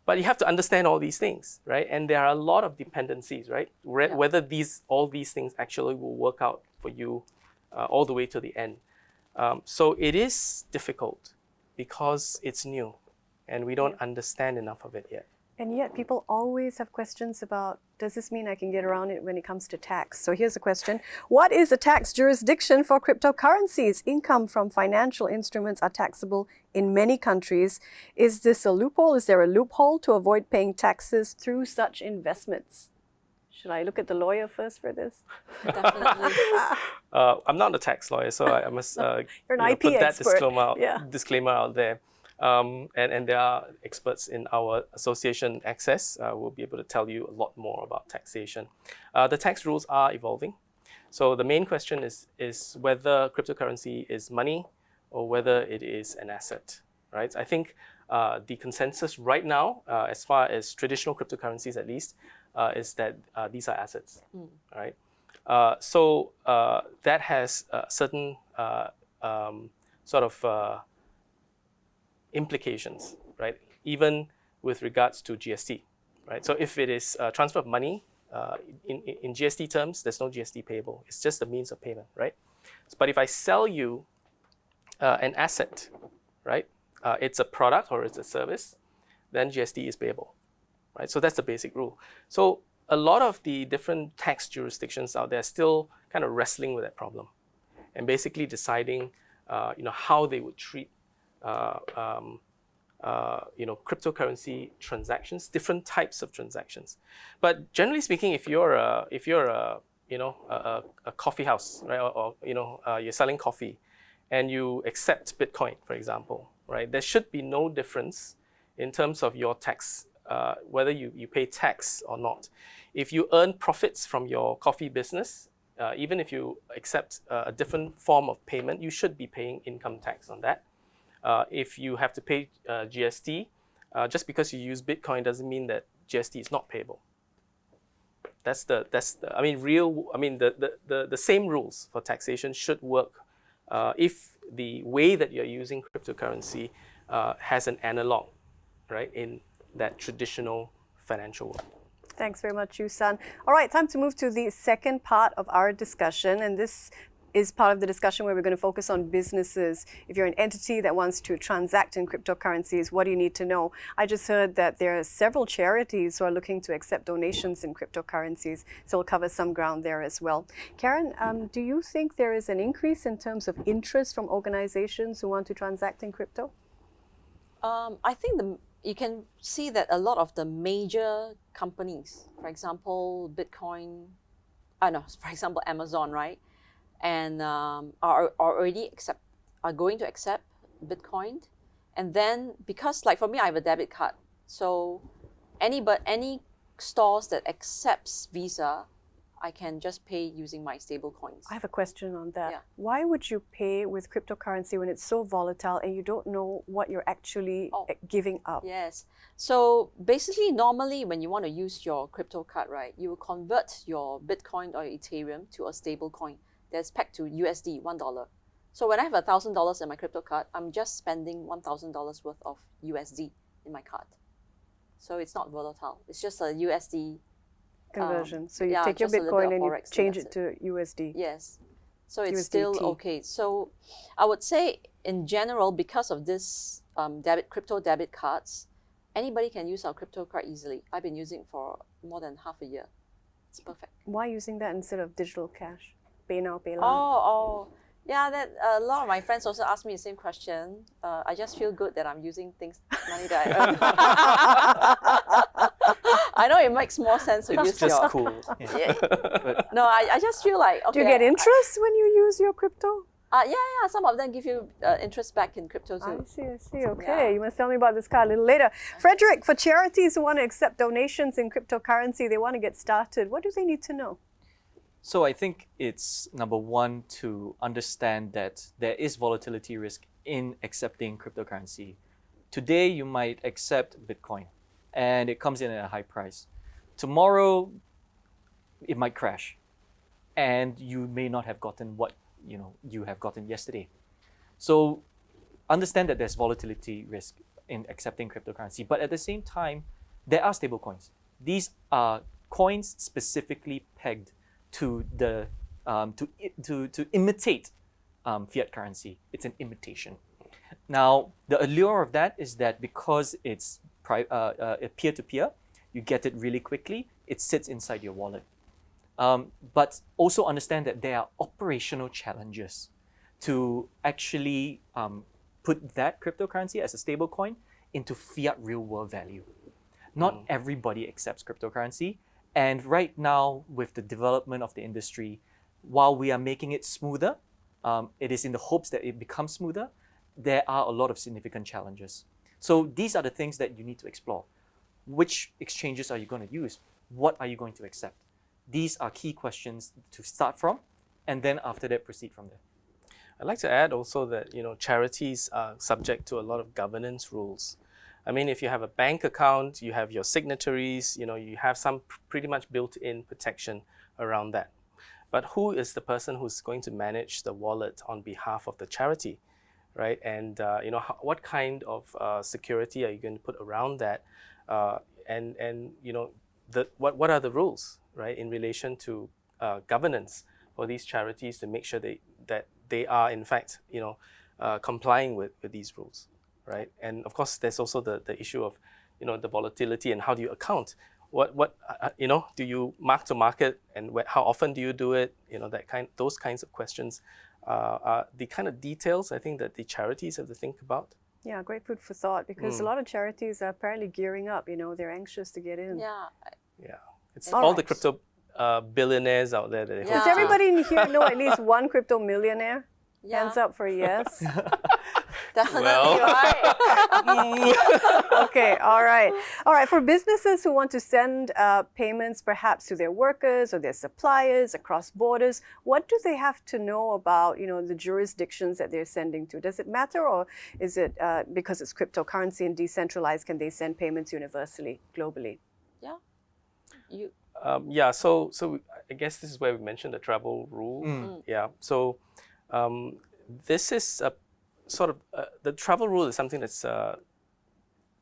But you have to understand all these things, right? And there are a lot of dependencies, right? Whether all these things actually will work out for you all the way to the end. So it is difficult because it's new and we don't understand enough of it yet. And yet people always have questions about, does this mean I can get around it when it comes to tax? So here's a question. What is the tax jurisdiction for cryptocurrencies? Income from financial instruments are taxable in many countries. Is this a loophole? Is there a loophole to avoid paying taxes through such investments? Should I look at the lawyer first for this? Definitely. I'm not a tax lawyer, so I must You're an IP put that expert. disclaimer out there. And there are experts in our association Access who will be able to tell you a lot more about taxation. The tax rules are evolving. So the main question is whether cryptocurrency is money or whether it is an asset, right? I think the consensus right now, as far as traditional cryptocurrencies at least, is that these are assets, right? So that has certain sort of implications, right? Even with regards to GST, right? So if it is transfer of money, in GST terms, there's no GST payable. It's just the means of payment, right? But if I sell you an asset, right? It's a product or it's a service, then GST is payable, right? So that's the basic rule. So a lot of the different tax jurisdictions out there are still kind of wrestling with that problem and basically deciding, how they would treat cryptocurrency transactions, different types of transactions. But generally speaking, if you're a coffee house, right, or you're selling coffee, and you accept Bitcoin, for example, right, there should be no difference in terms of your tax, whether you pay tax or not. If you earn profits from your coffee business, even if you accept a different form of payment, you should be paying income tax on that. If you have to pay GST, just because you use Bitcoin doesn't mean that GST is not payable. The same rules for taxation should work if the way that you're using cryptocurrency has an analog, right, in that traditional financial world. Thanks very much, Yusarn. All right, time to move to the second part of our discussion, and this is part of the discussion where we're going to focus on businesses. If you're an entity that wants to transact in cryptocurrencies, what do you need to know? I just heard that there are several charities who are looking to accept donations in cryptocurrencies, so we'll cover some ground there as well. Karen, do you think there is an increase in terms of interest from organizations who want to transact in crypto? I think you can see that a lot of the major companies, for example, Amazon, right? And are going to accept Bitcoin. And then because, like for me, I have a debit card, so any stores that accepts Visa, I can just pay using my stable coins. I have a question on that. Yeah. Why would you pay with cryptocurrency when it's so volatile and you don't know what you're actually giving up? Yes. So basically, normally when you want to use your crypto card, right, you will convert your Bitcoin or Ethereum to a stable coin that's pegged to USD, $1. So when I have $1,000 in my crypto card, I'm just spending $1,000 worth of USD in my card. So it's not volatile. It's just a USD conversion. So you take your Bitcoin and you change it to USD. Yes. So it's USDT. still okay. So I would say in general, because of this crypto debit cards, anybody can use our crypto card easily. I've been using it for more than half a year. It's perfect. Why using that instead of digital cash? Pay now, pay later. Oh. Yeah, that a lot of my friends also ask me the same question. I just feel good that I'm using money that I earn. I know it makes more sense to use It's just your... cool. Yeah. No, I just feel like... Okay, Do you get interest when you use your crypto? Yeah. Some of them give you interest back in crypto too. I see. Okay, Yeah. you must tell me about this car a little later. Frederick, for charities who want to accept donations in cryptocurrency, they want to get started. What do they need to know? So I think it's number one to understand that there is volatility risk in accepting cryptocurrency. Today you might accept Bitcoin and it comes in at a high price. Tomorrow it might crash and you may not have gotten what you have gotten yesterday. So understand that there's volatility risk in accepting cryptocurrency, but at the same time there are stable coins. These are coins specifically pegged to the to imitate fiat currency. It's an imitation. Now, the allure of that is that because it's peer-to-peer, you get it really quickly. It sits inside your wallet. But also understand that there are operational challenges to actually put that cryptocurrency as a stable coin into fiat real-world value. Not everybody accepts cryptocurrency. And right now, with the development of the industry, while we are making it smoother, it is in the hopes that it becomes smoother, there are a lot of significant challenges. So these are the things that you need to explore. Which exchanges are you going to use? What are you going to accept? These are key questions to start from, and then after that, proceed from there. I'd like to add also that charities are subject to a lot of governance rules. I mean, if you have a bank account, you have your signatories, you have some pretty much built-in protection around that. But who is the person who's going to manage the wallet on behalf of the charity, right? And what kind of security are you going to put around that? What are the rules, right, in relation to governance for these charities to make sure that they are in fact complying with these rules. Right, and of course, there's also the issue of, the volatility and how do you account? Do you mark to market, and how often do you do it? Those kinds of questions are the kind of details I think that the charities have to think about. Yeah, great food for thought, because a lot of charities are apparently gearing up. They're anxious to get in. Yeah. It's All all right. the crypto billionaires out there that they hope Does to- everybody in here know at least one crypto millionaire? Yeah. Hands up for a yes. Definitely, Well. right? Okay, all right. All right, for businesses who want to send payments perhaps to their workers or their suppliers across borders, what do they have to know about, the jurisdictions that they're sending to? Does it matter, or is it because it's cryptocurrency and decentralized, can they send payments universally, globally? So I guess this is where we mentioned the travel rule. Yeah. So this is a sort of the travel rule is something that's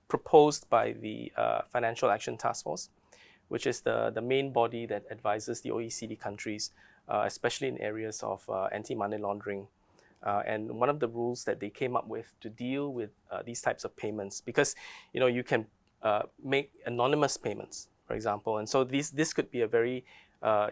proposed by the Financial Action Task Force, which is the main body that advises the OECD countries, especially in areas of anti-money laundering. And one of the rules that they came up with to deal with these types of payments, because you can make anonymous payments, for example, and so this could be a very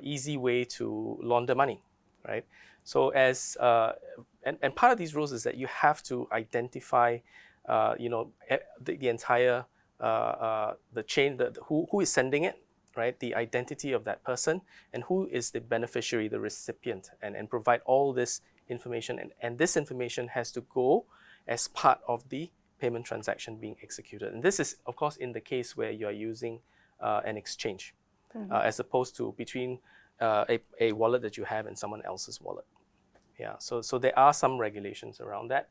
easy way to launder money, right? So and part of these rules is that you have to identify, the entire the chain, who is sending it, right? The identity of that person and who is the beneficiary, the recipient, and provide all this information. And this information has to go as part of the payment transaction being executed. And this is, of course, in the case where you are using an exchange, as opposed to between a wallet that you have and someone else's wallet. Yeah, so there are some regulations around that.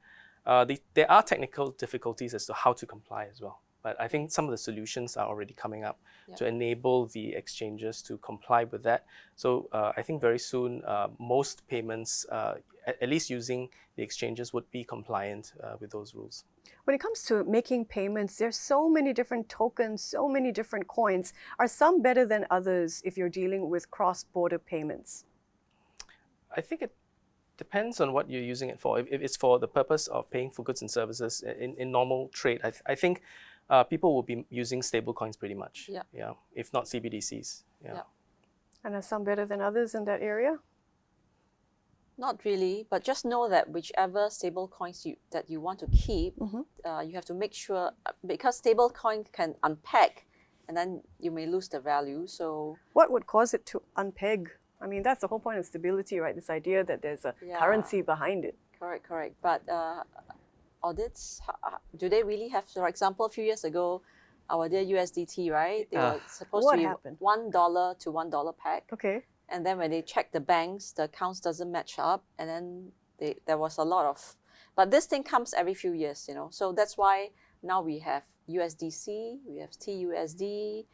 There are technical difficulties as to how to comply as well. But I think some of the solutions are already coming up to enable the exchanges to comply with that. So I think very soon, most payments, at least using the exchanges, would be compliant with those rules. When it comes to making payments, there's so many different tokens, so many different coins. Are some better than others if you're dealing with cross-border payments? I think it depends on what you're using it for. If it's for the purpose of paying for goods and services in normal trade, I think people will be using stable coins pretty much. Yeah. If not CBDCs. Yeah. And are some better than others in that area? Not really, but just know that whichever stable coins that you want to keep, you have to make sure, because stable coin can unpeg and then you may lose the value. So what would cause it to unpeg? I mean, that's the whole point of stability, right? This idea that there's a Yeah. currency behind it. Correct. But audits, do they really have, for example, a few years ago, our dear USDT, right? They were supposed What to be happened? $1 to $1 peg. Okay. And then when they check the banks, the accounts doesn't match up. And then there was a lot of, but this thing comes every few years, you know. So that's why now we have USDC, we have TUSD,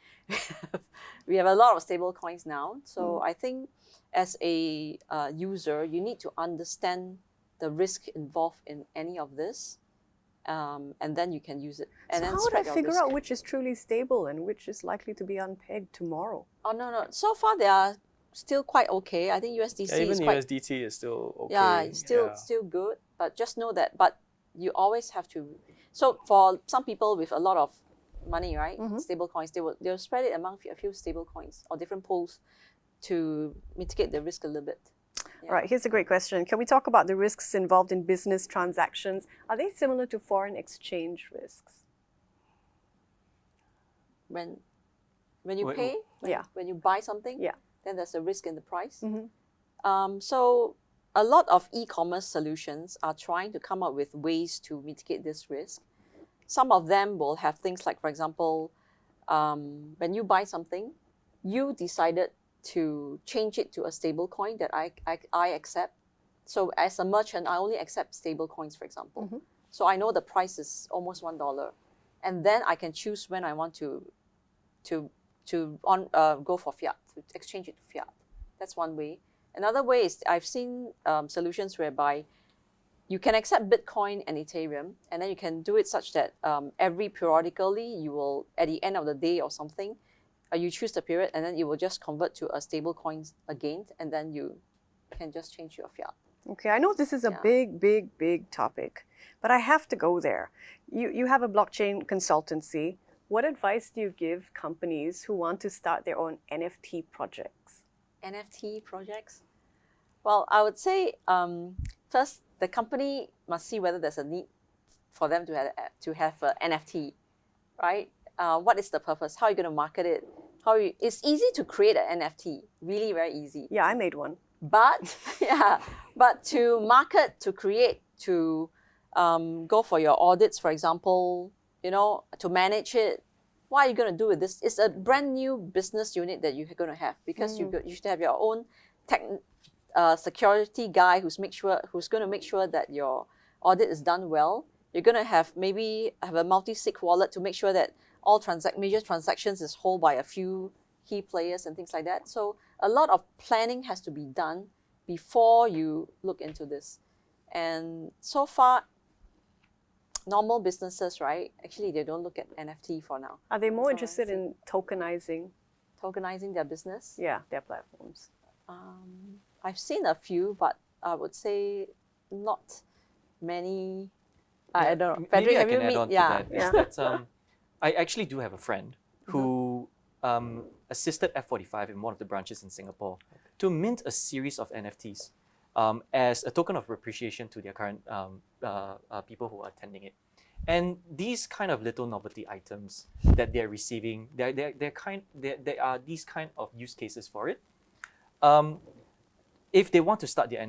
we have a lot of stable coins now. So I think as a user, you need to understand the risk involved in any of this, and then you can use it. And So then how would I spread your figure risk. out which is truly stable and which is likely to be unpegged tomorrow? Oh no. So far they are still quite okay. I think USDC Yeah, even is quite USDT is still okay. yeah, it's still good. But just know that. But you always have to. So for some people with a lot of money, right, stable coins, they'll spread it among a few stable coins or different pools to mitigate the risk a little bit. Yeah. All right, here's a great question. Can we talk about the risks involved in business transactions? Are they similar to foreign exchange risks? When you Wait, pay, yeah. when you buy something, Yeah. then there's a risk in the price. Mhm. So a lot of e-commerce solutions are trying to come up with ways to mitigate this risk. Some of them will have things like, for example, when you buy something, you decided to change it to a stable coin that I accept. So as a merchant, I only accept stable coins, for example. So I know the price is almost $1, and then I can choose when I want to go for fiat, to exchange it to fiat. That's one way. Another way is I've seen solutions whereby you can accept Bitcoin and Ethereum, and then you can do it such that every periodically you will, at the end of the day or something, you choose the period, and then it will just convert to a stable coin again, and then you can just change your fiat. Okay, I know this is a Yeah. big topic, but I have to go there. You have a blockchain consultancy. What advice do you give companies who want to start their own NFT projects? NFT projects? Well, I would say first the company must see whether there's a need for them to have an NFT, right? What is the purpose? How are you going to market it? It's easy to create an NFT, really very easy. Yeah, I made one. But but to market, to create, to go for your audits, for example, you know, to manage it. What are you going to do with this? It's a brand new business unit that you're going to have, because you should have your own security guy who's going to make sure that your audit is done well. You're going to have a multi-sig wallet to make sure that all major transactions is held by a few key players and things like that. So a lot of planning has to be done before you look into this. And so far, normal businesses, right? Actually, they don't look at NFT for now. Are they more So interested I see. in tokenizing? Tokenizing their business. Yeah, their platforms. I've seen a few, but I would say not many. I don't know. Maybe Frederick, I have you can add on to yeah. that. Is that I actually do have a friend who assisted F45 in one of the branches in Singapore to mint a series of NFTs as a token of appreciation to their current people who are attending it. And these kind of little novelty items that they're receiving, there are these kind of use cases for it. If they want to start their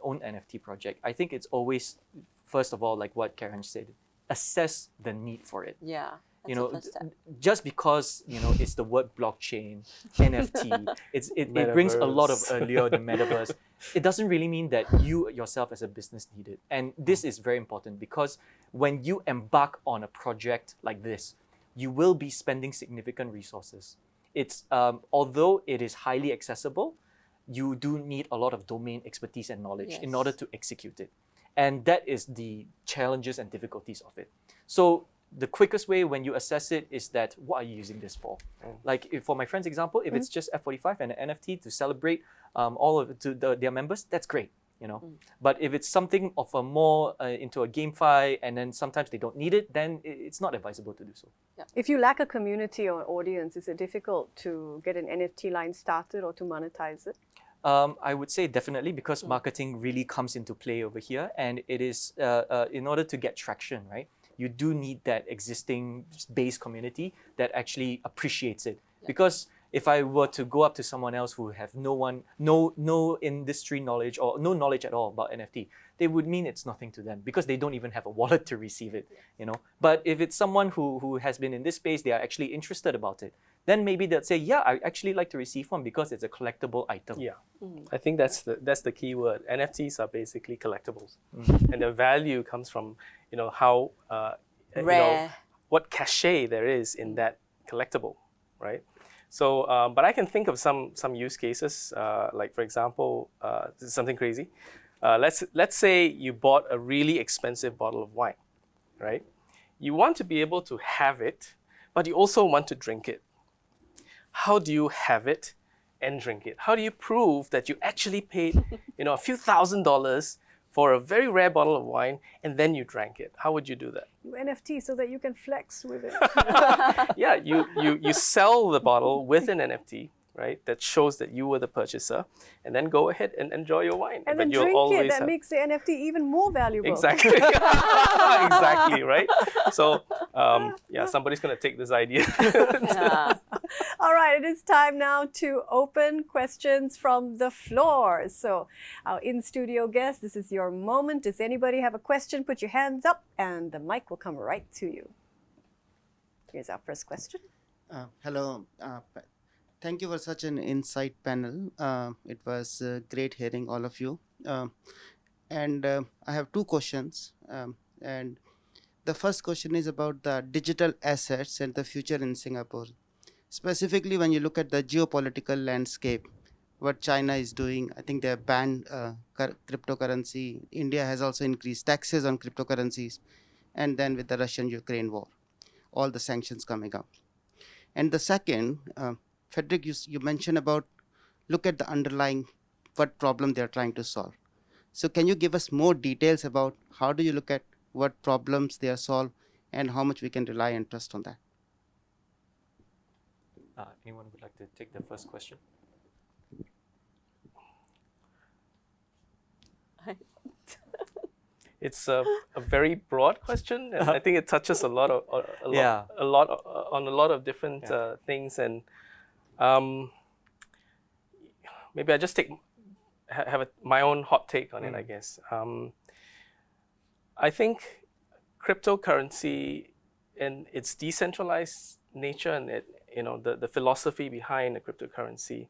own NFT project, I think it's always, first of all, like what Karen said, assess the need for it. Yeah. You that's know, the first step. just because it's the word blockchain, NFT, it brings a lot of allure, the metaverse. It doesn't really mean that you yourself as a business need it. And this is very important, because when you embark on a project like this, you will be spending significant resources. It's although it is highly accessible, you do need a lot of domain expertise and knowledge in order to execute it. And that is the challenges and difficulties of it. So the quickest way when you assess it is that, what are you using this for? Like for my friend's example, if it's just F45 and an NFT to celebrate all of their members, that's great. But if it's something of a more into a GameFi, and then sometimes they don't need it, then it's not advisable to do so. Yeah. If you lack a community or audience, is it difficult to get an NFT line started or to monetize it? I would say definitely, because marketing really comes into play over here, and it is in order to get traction, right? You do need that existing base community that actually appreciates it, because if I were to go up to someone else who have no industry knowledge or no knowledge at all about NFT, they would mean it's nothing to them because they don't even have a wallet to receive it, you know. But if it's someone who has been in this space, they are actually interested about it, then maybe they'll say, yeah, I actually like to receive one because it's a collectible item. Yeah, I think that's the key word. NFTs are basically collectibles, and the value comes from how Rare. what cachet there is in that collectible, right? So, but I can think of some use cases. Like for example, this is something crazy. Let's say you bought a really expensive bottle of wine, right? You want to be able to have it, but you also want to drink it. How do you have it and drink it? How do you prove that you actually paid, a few $1,000s for a very rare bottle of wine and then you drank it? How would you do that? You NFT so that you can flex with it. Yeah, you sell the bottle with an NFT, right? That shows that you were the purchaser, and then go ahead and enjoy your wine. And But then you'll drink it. always That have- makes the NFT even more valuable. Exactly. Exactly, right? So, somebody's going to take this idea. Yeah. All right, it is time now to open questions from the floor. So, our in-studio guests, this is your moment. Does anybody have a question? Put your hands up and the mic will come right to you. Here's our first question. Hello. Thank you for such an insight panel. It was great hearing all of you. And I have two questions. And the first question is about the digital assets and the future in Singapore. Specifically, when you look at the geopolitical landscape, what China is doing, I think they have banned cryptocurrency. India has also increased taxes on cryptocurrencies. And then with the Russian-Ukraine war, all the sanctions coming up. And the second, Frederick, you mentioned about look at the underlying what problem they're trying to solve. So can you give us more details about how do you look at what problems they are solved and how much we can rely and trust on that? Anyone would like to take the first question? It's a very broad question, and I think it touches a lot on a lot of different things. And maybe I just have my own hot take on it. I guess I think cryptocurrency and its decentralized nature and the philosophy behind the cryptocurrency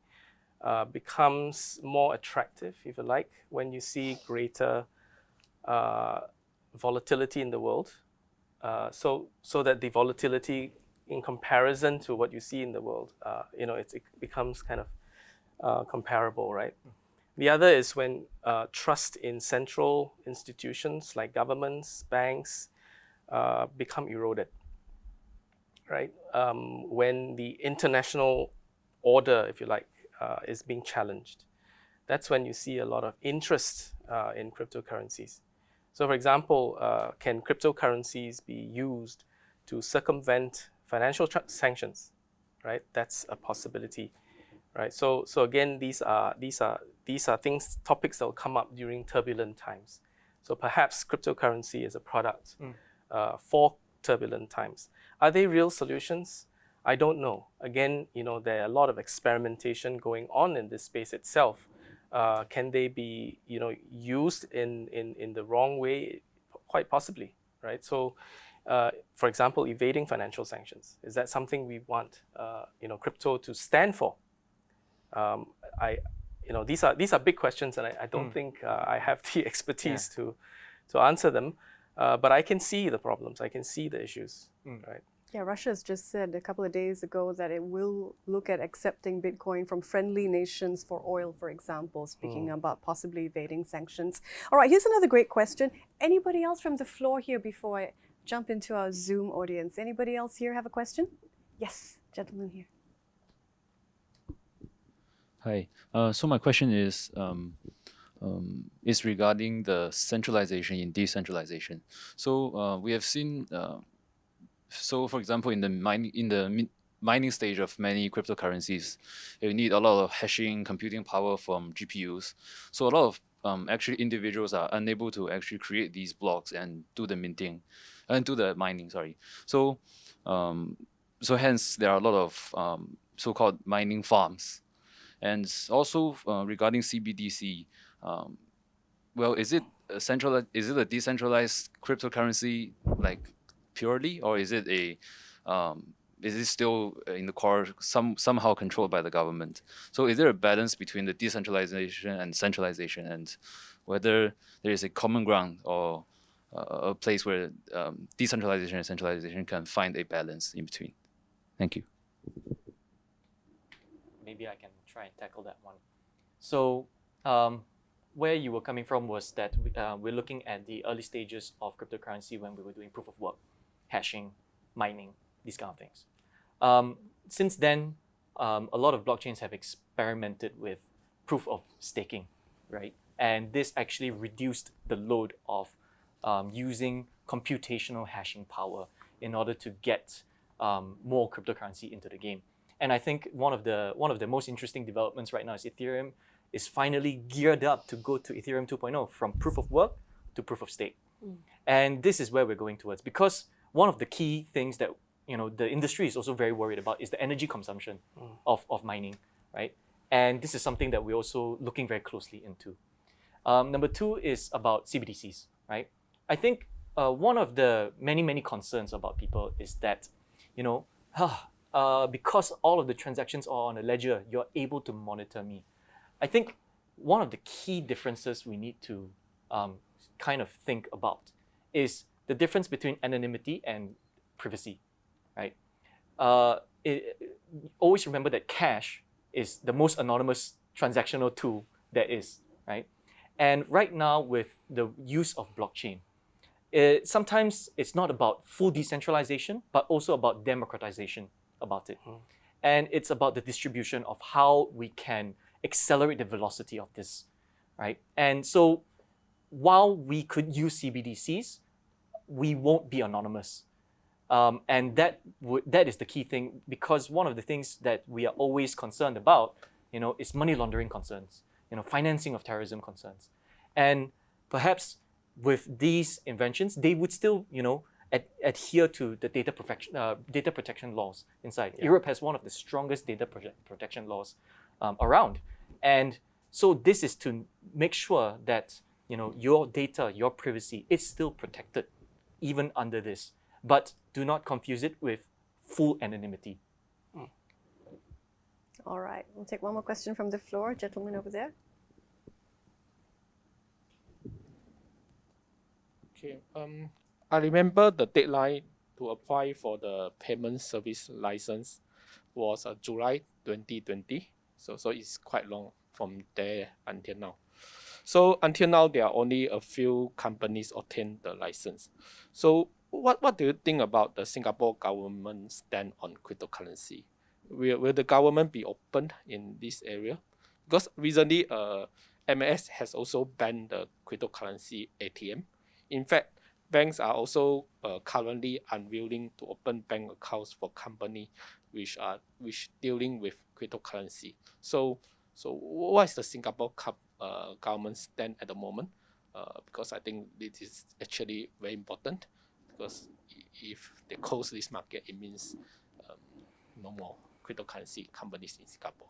becomes more attractive, if you like, when you see greater volatility in the world, so that the volatility in comparison to what you see in the world, it becomes kind of comparable, right? The other is when trust in central institutions like governments, banks, become eroded, right? When the international order, if you like, is being challenged, that's when you see a lot of interest in cryptocurrencies. So, for example, can cryptocurrencies be used to circumvent financial sanctions? Right, that's a possibility. Right. So again, these are topics that will come up during turbulent times. So perhaps cryptocurrency is a product for turbulent times. Are they real solutions? I don't know. Again, there are a lot of experimentation going on in this space itself. Can they be, used in the wrong way? Quite possibly, right? So, for example, evading financial sanctions, is that something we want, crypto to stand for? These are big questions, and I don't think I have the expertise to answer them. But I can see the problems. I can see the issues, right? Yeah, Russia's just said a couple of days ago that it will look at accepting Bitcoin from friendly nations for oil, for example, speaking about possibly evading sanctions. All right, here's another great question. Anybody else from the floor here before I jump into our Zoom audience? Anybody else here have a question? Yes, gentleman here. Hi. So my question is regarding the centralization in decentralization. So we have seen. So, for example, in the mining stage of many cryptocurrencies, you need a lot of hashing, computing power from GPUs. So a lot of actually individuals are unable to actually create these blocks and do the minting, and do the mining. Sorry. So, hence there are a lot of so-called mining farms? And also regarding CBDC, well, is it a decentralized cryptocurrency like purely, or is it still in the core somehow controlled by the government? So is there a balance between the decentralization and centralization, and whether there is a common ground or a place where decentralization and centralization can find a balance in between? Thank you. Maybe I can try and tackle that one. So where you were coming from was that we're looking at the early stages of cryptocurrency when we were doing proof of work, hashing, mining, these kind of things. Since then, a lot of blockchains have experimented with proof of staking, right? And this actually reduced the load of using computational hashing power in order to get more cryptocurrency into the game. And I think one of the most interesting developments right now is Ethereum is finally geared up to go to Ethereum 2.0 from proof of work to proof of stake. And this is where we're going towards, because one of the key things that the industry is also very worried about is the energy consumption of mining, right? And this is something that we're also looking very closely into. Number two is about CBDCs, right? I think one of the many concerns about people is that, because all of the transactions are on a ledger, you're able to monitor me. I think one of the key differences we need to kind of think about is the difference between anonymity and privacy, right? Always remember that cash is the most anonymous transactional tool there is, right? And right now with the use of blockchain, sometimes it's not about full decentralization, but also about democratization about it. And it's about the distribution of how we can accelerate the velocity of this, right? And so while we could use CBDCs, we won't be anonymous. And that is the key thing, because one of the things that we are always concerned about, is money laundering concerns, financing of terrorism concerns. And perhaps with these inventions, they would still, adhere to the data protection laws inside. Yeah. Europe has one of the strongest data protection laws around. And so this is to make sure that, your data, your privacy is still protected even under this. But do not confuse it with full anonymity. All right, we'll take one more question from the floor. Gentleman over there. Okay. I remember the deadline to apply for the payment service license was July 2020. So it's quite long from there until now. So until now, there are only a few companies obtained the license. So what do you think about the Singapore government stand on cryptocurrency? Will the government be open in this area? Because recently, MAS has also banned the cryptocurrency ATM. In fact, banks are also currently unwilling to open bank accounts for companies which dealing with cryptocurrency. So what is the Singapore government stand at the moment? Because I think this is actually very important. Because if they close this market, it means no more cryptocurrency companies in Singapore.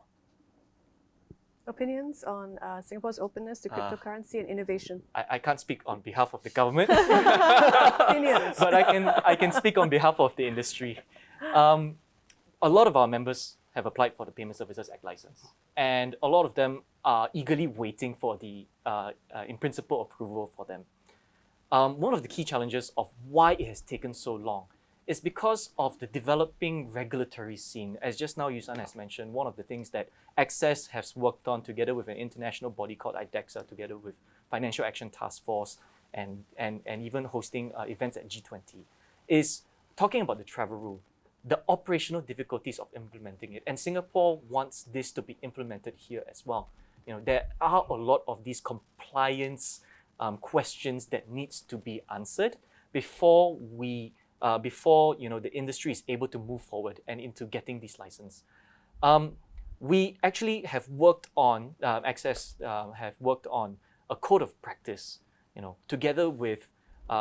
Opinions on Singapore's openness to cryptocurrency and innovation? I can't speak on behalf of the government, Opinions. but I can speak on behalf of the industry. A lot of our members have applied for the Payment Services Act license, and a lot of them are eagerly waiting for the in principle approval for them. One of the key challenges of why it has taken so long is because of the developing regulatory scene. As just now Yusarn has mentioned, one of the things that Access has worked on together with an international body called IDEXA, together with Financial Action Task Force, and even hosting events at G20, is talking about the travel rule, the operational difficulties of implementing it. And Singapore wants this to be implemented here as well. There are a lot of these compliance questions that needs to be answered before the industry is able to move forward and into getting this license. We actually have worked on Access have worked on a code of practice, together with.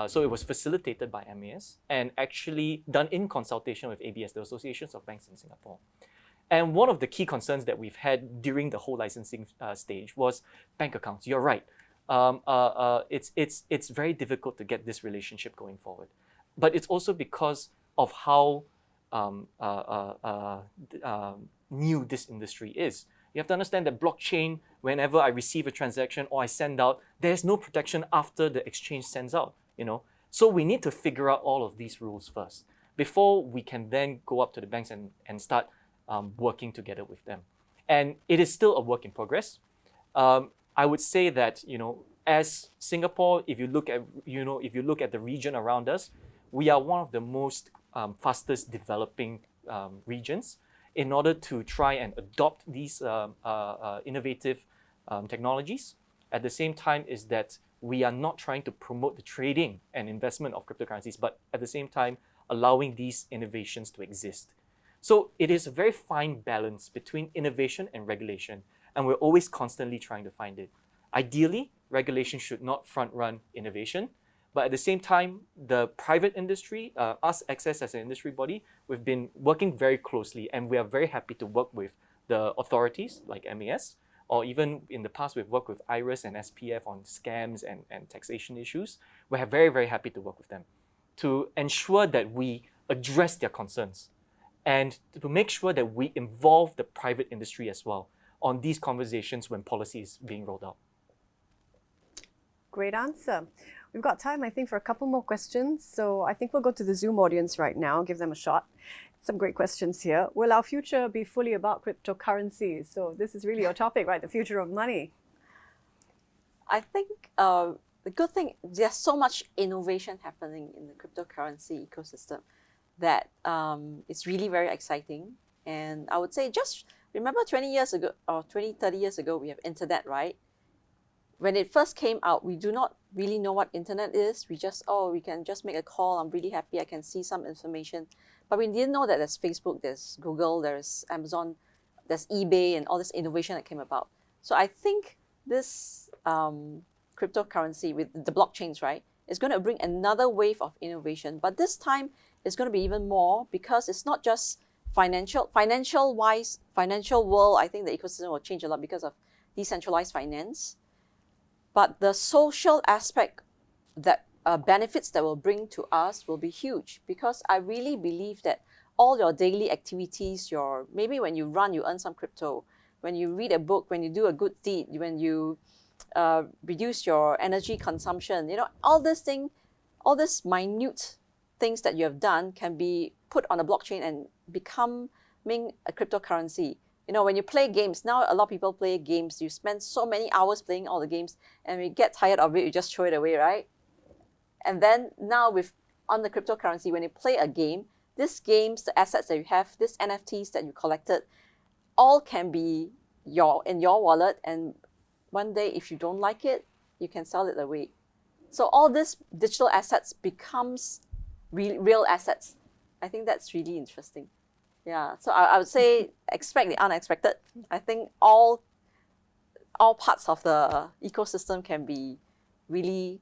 So it was facilitated by MAS and actually done in consultation with ABS, the Associations of Banks in Singapore. And one of the key concerns that we've had during the whole licensing stage was bank accounts. You're right. It's very difficult to get this relationship going forward. But it's also because of how new this industry is. You have to understand that blockchain, whenever I receive a transaction or I send out, there's no protection after the exchange sends out, you know. So we need to figure out all of these rules first before we can then go up to the banks and start working together with them. And it is still a work in progress. I would say that, you know, as Singapore, if you look at the region around us, we are one of the most fastest developing regions in order to try and adopt these innovative technologies. At the same time is that we are not trying to promote the trading and investment of cryptocurrencies, but at the same time allowing these innovations to exist. So it is a very fine balance between innovation and regulation, and we're always constantly trying to find it. Ideally, regulation should not front-run innovation, but at the same time, the private industry, us Access as an industry body, we've been working very closely, and we are very happy to work with the authorities like MAS, or even in the past, we've worked with IRIS and SPF on scams and taxation issues. We're very, very happy to work with them to ensure that we address their concerns and to make sure that we involve the private industry as well on these conversations when policy is being rolled out. Great answer. We've got time, I think, for a couple more questions. So I think we'll go to the Zoom audience right now, give them a shot. Some great questions here. Will our future be fully about cryptocurrencies? So this is really your topic, right? The future of money. I think the good thing, there's so much innovation happening in the cryptocurrency ecosystem that it's really very exciting. And I would say just remember 20 years ago or 20, 30 years ago, we have internet, right? When it first came out, we do not really know what internet is. We just, we can just make a call. I'm really happy. I can see some information. But we didn't know that there's Facebook, there's Google, there's Amazon, there's eBay, and all this innovation that came about. So I think this cryptocurrency with the blockchains, right, is going to bring another wave of innovation. But this time, it's going to be even more because it's not just financial world. I think the ecosystem will change a lot because of decentralized finance. But the social aspect that benefits that will bring to us will be huge, because I really believe that all your daily activities, maybe when you run, you earn some crypto. When you read a book, when you do a good deed, when you reduce your energy consumption, you know, all this minute things that you have done can be put on a blockchain and becoming a cryptocurrency. You know, when you play games, now a lot of people play games. You spend so many hours playing all the games, and when you get tired of it, you just throw it away, right? And then now on the cryptocurrency, when you play a game, these games, the assets that you have, these NFTs that you collected, all can be in your wallet. And one day, if you don't like it, you can sell it away. So all these digital assets becomes real assets. I think that's really interesting. Yeah, so I would say expect the unexpected. I think all parts of the ecosystem can be really,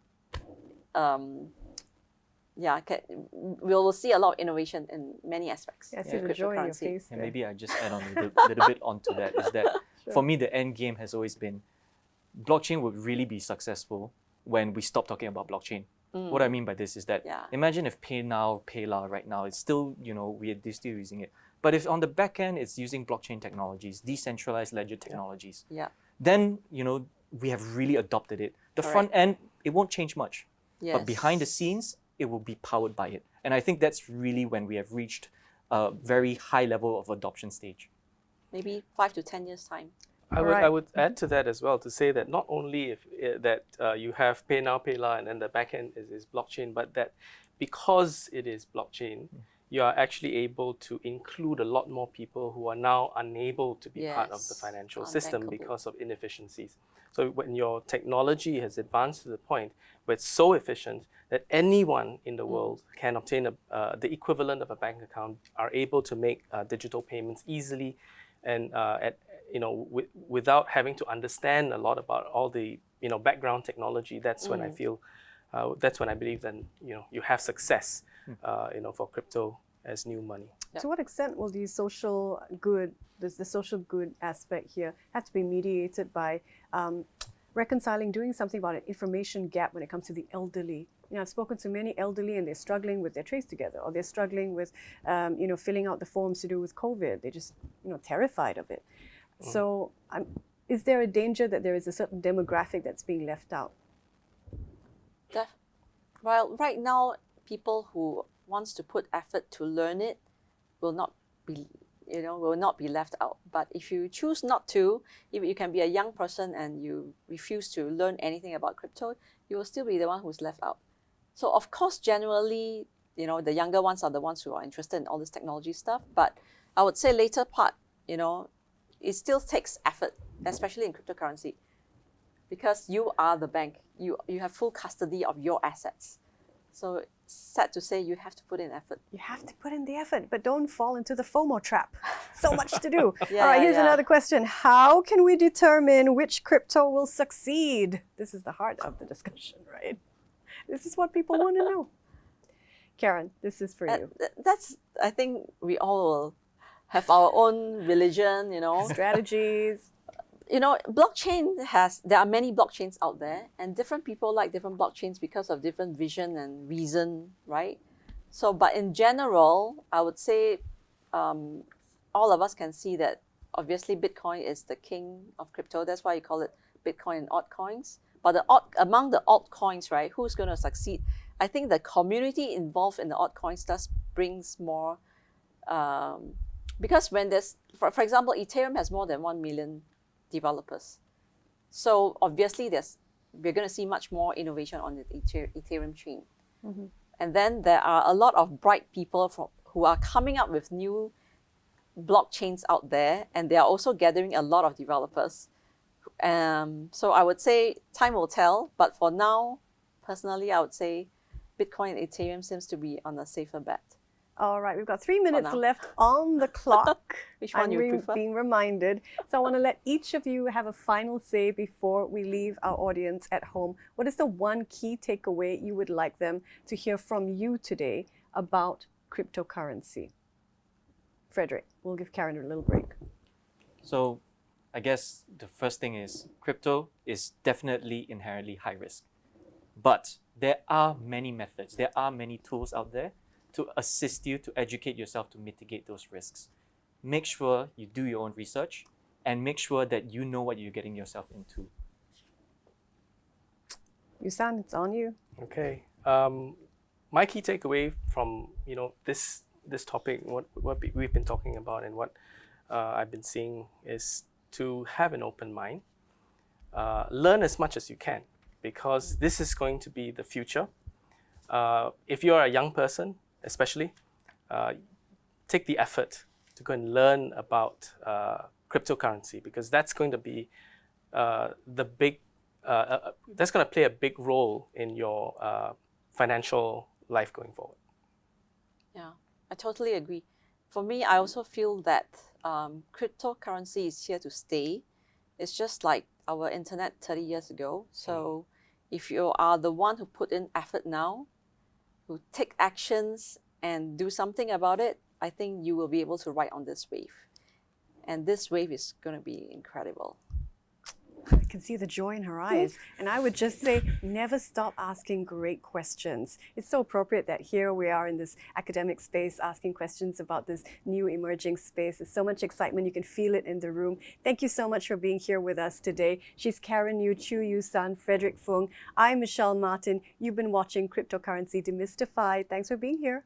we'll see a lot of innovation in many aspects. I see the joy in your face And there. maybe I just add on a little bit onto that is that for me, the end game has always been blockchain would really be successful when we stop talking about blockchain. What I mean by this is that imagine if PayNow, PayLah right now, it's still, you know, we're still using it. But if on the back end, it's using blockchain technologies, decentralized ledger technologies, then, you know, we have really adopted it. The front end, it won't change much. Yes. But behind the scenes, it will be powered by it. And I think that's really when we have reached a very high level of adoption stage. Maybe 5 to 10 years' time. I would add to that as well to say that not only that you have PayNow, PayLah, and then the backend is blockchain, but that because it is blockchain, you are actually able to include a lot more people who are now unable to be part of the financial system because of inefficiencies. So when your technology has advanced to the point where it's so efficient that anyone in the world can obtain the equivalent of a bank account, are able to make digital payments easily and without having to understand a lot about all the background technology, that's when I feel, that's when I believe then you have success, for crypto as new money. Yep. To what extent will the social good, the social good aspect here have to be mediated by doing something about an information gap when it comes to the elderly? You know, I've spoken to many elderly and they're struggling with their trace together, or they're struggling with, filling out the forms to do with COVID. They're just, terrified of it. So is there a danger that there is a certain demographic that's being left out? Well, right now, people who wants to put effort to learn it will not be left out. But if you choose not to, if you can be a young person and you refuse to learn anything about crypto, you will still be the one who's left out. So of course, generally, the younger ones are the ones who are interested in all this technology stuff. But I would say later part, it still takes effort, especially in cryptocurrency, because you are the bank. You have full custody of your assets. So sad to say, you have to put in effort. You have to put in the effort, but don't fall into the FOMO trap. So much to do. Yeah, All right, yeah, here's yeah. another question. How can we determine which crypto will succeed? This is the heart of the discussion, right? This is what people want to know. Karen, this is for you. I think we all will have our own religion, Strategies. There are many blockchains out there, and different people like different blockchains because of different vision and reason, right? So, but in general, I would say all of us can see that obviously Bitcoin is the king of crypto. That's why you call it Bitcoin and altcoins. But among the altcoins, right, who's going to succeed? I think the community involved in the altcoins does brings more, because when there's, for example, Ethereum has more than 1 million developers. So obviously we're going to see much more innovation on the Ethereum chain. Mm-hmm. And then there are a lot of bright people who are coming up with new blockchains out there, and they are also gathering a lot of developers. So I would say time will tell, but for now, personally, I would say Bitcoin and Ethereum seems to be on a safer bet. All right, we've got 3 minutes now. left on the clock. Which one I'm you prefer? being reminded. So I want to let each of you have a final say before we leave our audience at home. What is the one key takeaway you would like them to hear from you today about cryptocurrency? Frederick, we'll give Karen a little break. So I guess the first thing is crypto is definitely inherently high risk. But there are many methods, there are many tools out there to assist you, to educate yourself, to mitigate those risks. Make sure you do your own research and make sure that you know what you're getting yourself into. Yusarn, it's on you. Okay. My key takeaway from this topic, what we've been talking about, and what I've been seeing is to have an open mind. Learn as much as you can, because this is going to be the future. If you're a young person, especially, take the effort to go and learn about cryptocurrency, because that's going to be that's going to play a big role in your financial life going forward. Yeah, I totally agree. For me, I also feel that cryptocurrency is here to stay. It's just like our internet 30 years ago. So if you are the one who put in effort now, who take actions and do something about it, I think you will be able to ride on this wave. And this wave is going to be incredible. I can see the joy in her eyes. And I would just say, never stop asking great questions. It's so appropriate that here we are in this academic space asking questions about this new emerging space. There's so much excitement. You can feel it in the room. Thank you so much for being here with us today. She's Karen Yu, Chiew Yusarn, Frederick Fung. I'm Michelle Martin. You've been watching Cryptocurrency Demystified. Thanks for being here.